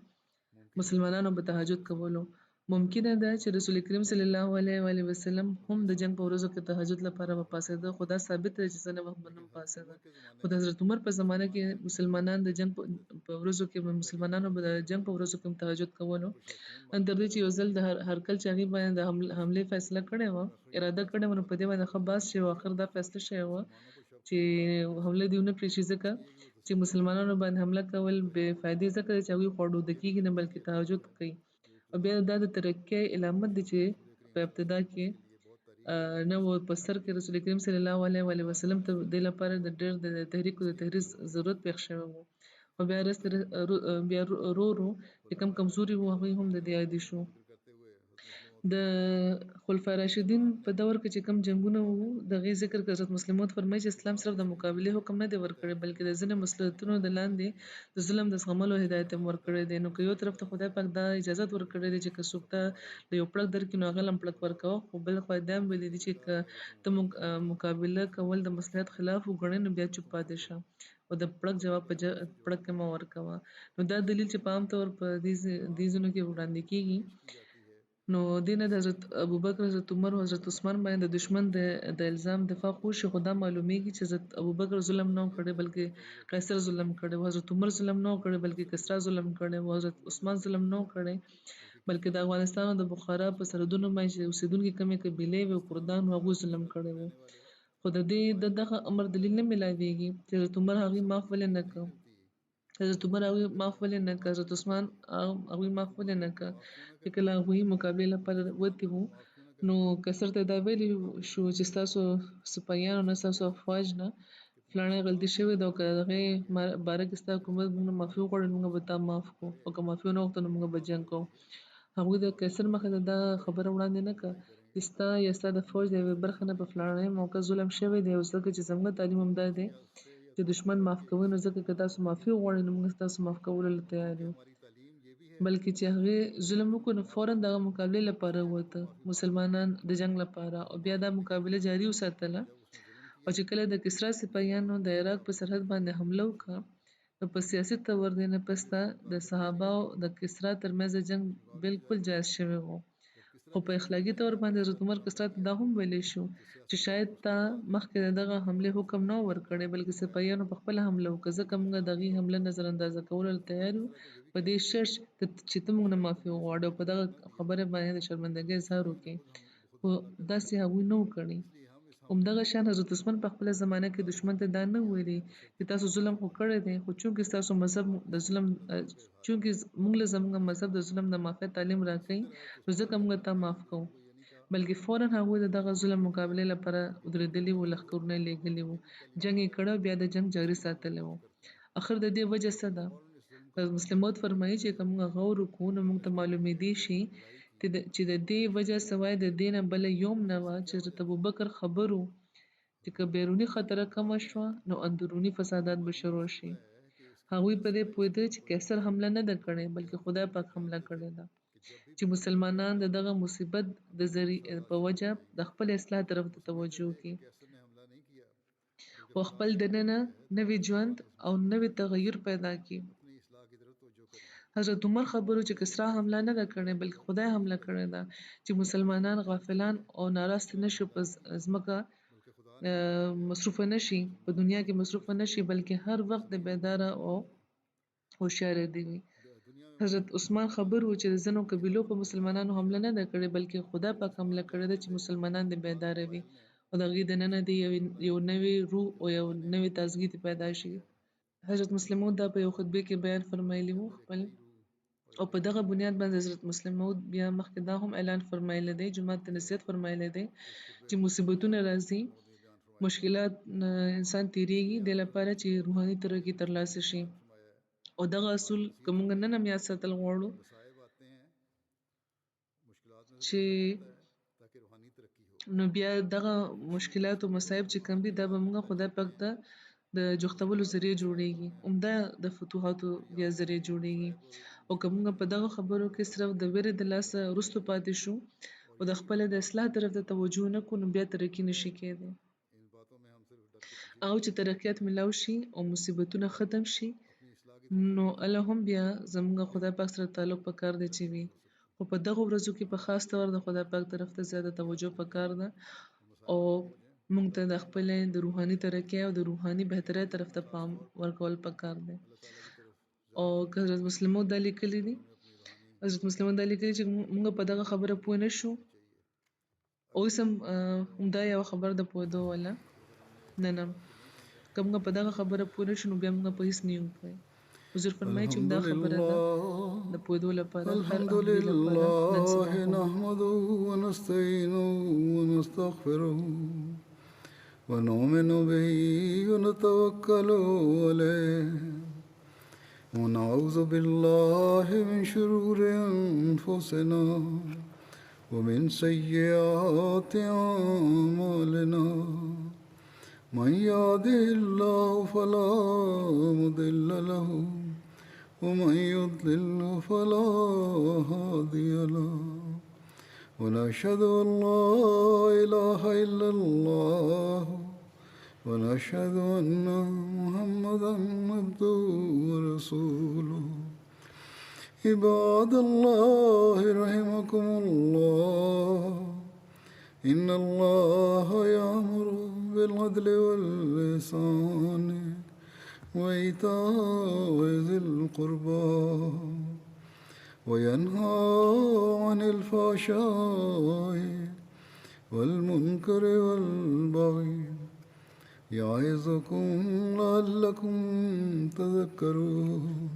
S2: مسلمانانو به تهجد کولو. ممکنه ده چې رسول کریم صلی الله علیه و آله وسلم هم د جنګ په ورځو کې تهجد لپاره به پاڅېده خو دا ثابت دی چې ځینې وخت به نه پاڅېده. خو د حضرت عمر په زمانه کې مسلمانان د جنګ په ورځو کې مسلمانانو به د جنګ په ورځو کې تهجد کولو ان تر دې چې یو ځل د هرکل چې هغې باندې د حملې فیصله کړې وه اراده کړې وه نو په دې باندې ښه بحث شوی و آخر دا فیصله شوې وه چې حمله دې ونه کړې شي ځکه چې مسلمانانو باندې حمله کول بې فایدې ځکه چې هغوی خو اړوده کېږي نه بلکې تهجد کوي او بیا دا د ترقۍ علامت دی چې په ابتدا کې نه و په سر کې رسول کریم صلی الله علیه و آله وسلم ته دې لپاره د ډېر د تحریک او د تحریض ضرورت پېښ شوی و او بیا ورو چې کوم کمزوري وو هغوی هم د دې عادي شو. د خلفای راشدین په دور کې چې کوم جنګونه وو د هغې ذکر کې حضرت مسلم موعود فرمایي چې اسلام صرف د مقابلې حکم نه دی ورکړی بلکې د ځینې مصلحتونو د لاندې د ظلم د زغملو هدایت هم ورکړی دی. نو که یو طرف ته خدای پاک دا اجازت ورکړی دی چې که څوک ته د یو پړک درکړي نو هغه له هم پړک ورکوه خو بل خوا دا هم ویلي دي چې که ته مقابله کول د مصلحت خلاف وګڼې نو بیا چوپ پاتې شه او د پړک جواب په پړک کې مه ورکوه. نو دا دلیل چې په عام طور په دې ځینو کې وړاندې کیږي نو دې نه د حضرت ابوبکر حضرت عمر او حضرت عثمان باندې د دشمن د الزام دفاع وشي خو دا معلومیږي چې حضرت ابوبکر ظلم نه و کړی بلکې قیصر ظلم کړی و حضرت عمر ظلم نه و کړی بلکې کسرا ظلم کړی و حضرت عثمان ظلم نه و کړی بلکې د افغانستان او د بخارا په سرحدونو باندې چې اوسېدونکي کمې قبیلې وې او کردان وو هغوی ظلم کړی و خو د دې دغه امر دلیل نه میلاویږي چې حضرت عمر هغوی معاف ولې نه کړ حضرت عمر هغوی معاف ولې نه کړ حضرت عثمان هغوی معاف ولې نه کړ چې کله هغوی مقابلې لپاره وتې وو نو کسر ته دا ویلي شو چې ستاسو سپایانو نه ستاسو افواج نه فلانی غلطي شوې ده او که د هغې باره کې ستا حکومت موږ نه معافي وغواړي نو موږ به تا معاف کړو او که معافي ونه غوښته نو موږ به جنګ کوو. هغوی د قیصر مخې ته دا خبره وړاندې نه کړه چې ستا یا ستا د فوج د یوې برخې نه په فلانی موقع ظلم شوی دی او ځکه چې زموږ تعلیم هم دا دی چې دشمن معاف کوئ نو ځکه که تاسو معافي وغواړئ نو موږ ستاسو معاف کولو له تیار یو بلکې چې هغې ظلم وکړو نو فوراً دغه مقابلې لپاره ووته مسلمانان د جنګ لپاره او بیا دا مقابله جاري وساتله او چې کله د کسرا سپاهیانو د عراق په سرحد باندې حمله وکړه نو په سیاسي تور دې نه پسته د صحابه او د کسرا ترمنځ جنګ بالکل جایز شوی و خو په اخلاقي طور باندې حضرت عمر کسرا ته دا هم ویلی شو چې شاید تا مخکې د دغه حملې حکم نه ورکړی بلکې سپاهیانو په خپله حمله وکړه ځکه موږ د هغې حمله نظر اندازه کولو ته تیار یو په دې شرط چې ته موږ نه معافي وغواړې او په دغه خبره باندې د شرمندګۍ اظهار وکړې خو داسې هغوی نه و کړی. همدغه شان حضرت عثمان په خپله زمانه کې دښمن ته دا نه ویلي چې تاسو ظلم خو کړی دی خو چونکې ستاسو مذهب د ظلم چونکې موږ له زموږ مذهب د ظلم د معافۍ تعلیم راکوي نو ځکه موږ تا معاف کوو بلکې فوراً هغوی د دغه ظلم مقابلې لپاره ودرېدلي وو لښکرونه یې لېږلي وو جنګ یې کړی بیا د جنګ جاري ساتلی وو. اخر د دې وجه څه ده مسلم موعود فرمایي چې که موږ غور وکړو نو موږ ته معلومېدی شي چې د دې وجه سوای د دې نه بله یوم نه وه چې حضرت ابوبکر خبر و چې که بیروني خطره کمه شوه نو اندروني فسادات به شروع شي هغوی په دې پوهېدل چې قیصر حمله نه ده کړې بلکې خدای پاک حمله کړې ده چې مسلمانان د دغه مصیبت د په وجه د خپل اصلاح طرف ته توجه کړي او خپل دننه نوی ژوند او نوی تغیر پیدا کړي. حضرت عمر خبرو چې کسرا حمله نه ده کړې بلکې خدای حمله کړې ده چې مسلمانان غافلان او ناراست نشي په ځمکه مصروف نشي په دنیا کې مصروف نشي بلکې هر وخت د بیداره او هوښیار دي. حضرت عثمان خبر و چې د ځینو قبیلو په مسلمانانو حمله نه ده کړې بلکې خدا پاک حمله کړې ده چې مسلمانان د بیداره وي او د هغوی دننه د یو نوی روح او یو نوی تازګي پیدا شي. حضرت مسلم موعود دا په یو خطبه کې بیان فرمایلی وو خپل او په دغه بنیاد باندې حضرت مسلم موعود بیا مخکې دا هم اعلان فرمایلی دی جماعت ته نصیحت فرمایلی دی چې مصیبتونه راځي مشکلات انسان تیریږي د لپاره چې روحاني ترقي ترلاسه شي او دغه اصول که موږ نن هم یاد ساتل غواړو چې نو بیا دغه مشکلات او مصايب چې کوم دي دا به موږ خدای پاک ته د جوختولو ذریعہ جوړیږي عمده د فتوحاتو بیا ذریعہ جوړیږي او که موږ په دغه خبرو کې صرف د ویرې د لاسه رستو پاتې شو او د خپل د اصلاح طرف ته توجه نه کوو نو بیا ترقي نشي کېدی او چې ترقیات ملاو شي او مصیبتونه ختم شي نو الله هم بیا زموږ خدای پاک سره تعلق پکار دی چې وي خو په دغه ورځو کې په خاص تور د خدای پاک طرف ته زیاته توجه پکار ده او موږ ته د خپل د روحاني ترقی او د روحاني بهترۍ طرف ته پام ورکول پکار دی او حضرت مسلمو د لیکلي دي حضرت مسلمو د لیکلي چې موږ په دغه خبره پوه نه شو او سم همدا یو خبر د پوهېدو ولا نه کوم په دغه خبره پوه نه شو نو بیا موږ په هیڅ نه یو پوه حضور فرمایي چې دا خبره ده د پوهېدو لپاره
S1: الحمد لله نحمده ونستعينه ونستغفره ونؤمن به ونتوكل عليه ونعوذ بالله من شرور أنفسنا ومن سيئات أعمالنا من يهده الله فلا مضل له ومن يضلل فلا هادي له ونشهد أن لا إله إلا الله ونشهد أن محمدا عبده ورسوله عباد الله رحمكم الله إن الله يأمر بالعدل والإحسان وإيتاء ذي القربى وينهى عن الفحشاء والمنكر والبغي يعظكم لعلكم تذكرون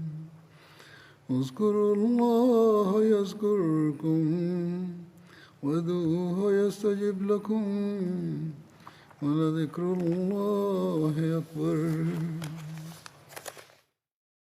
S1: اذكروا الله يذكركم وادعوه يستجب لكم ولذكر الله أكبر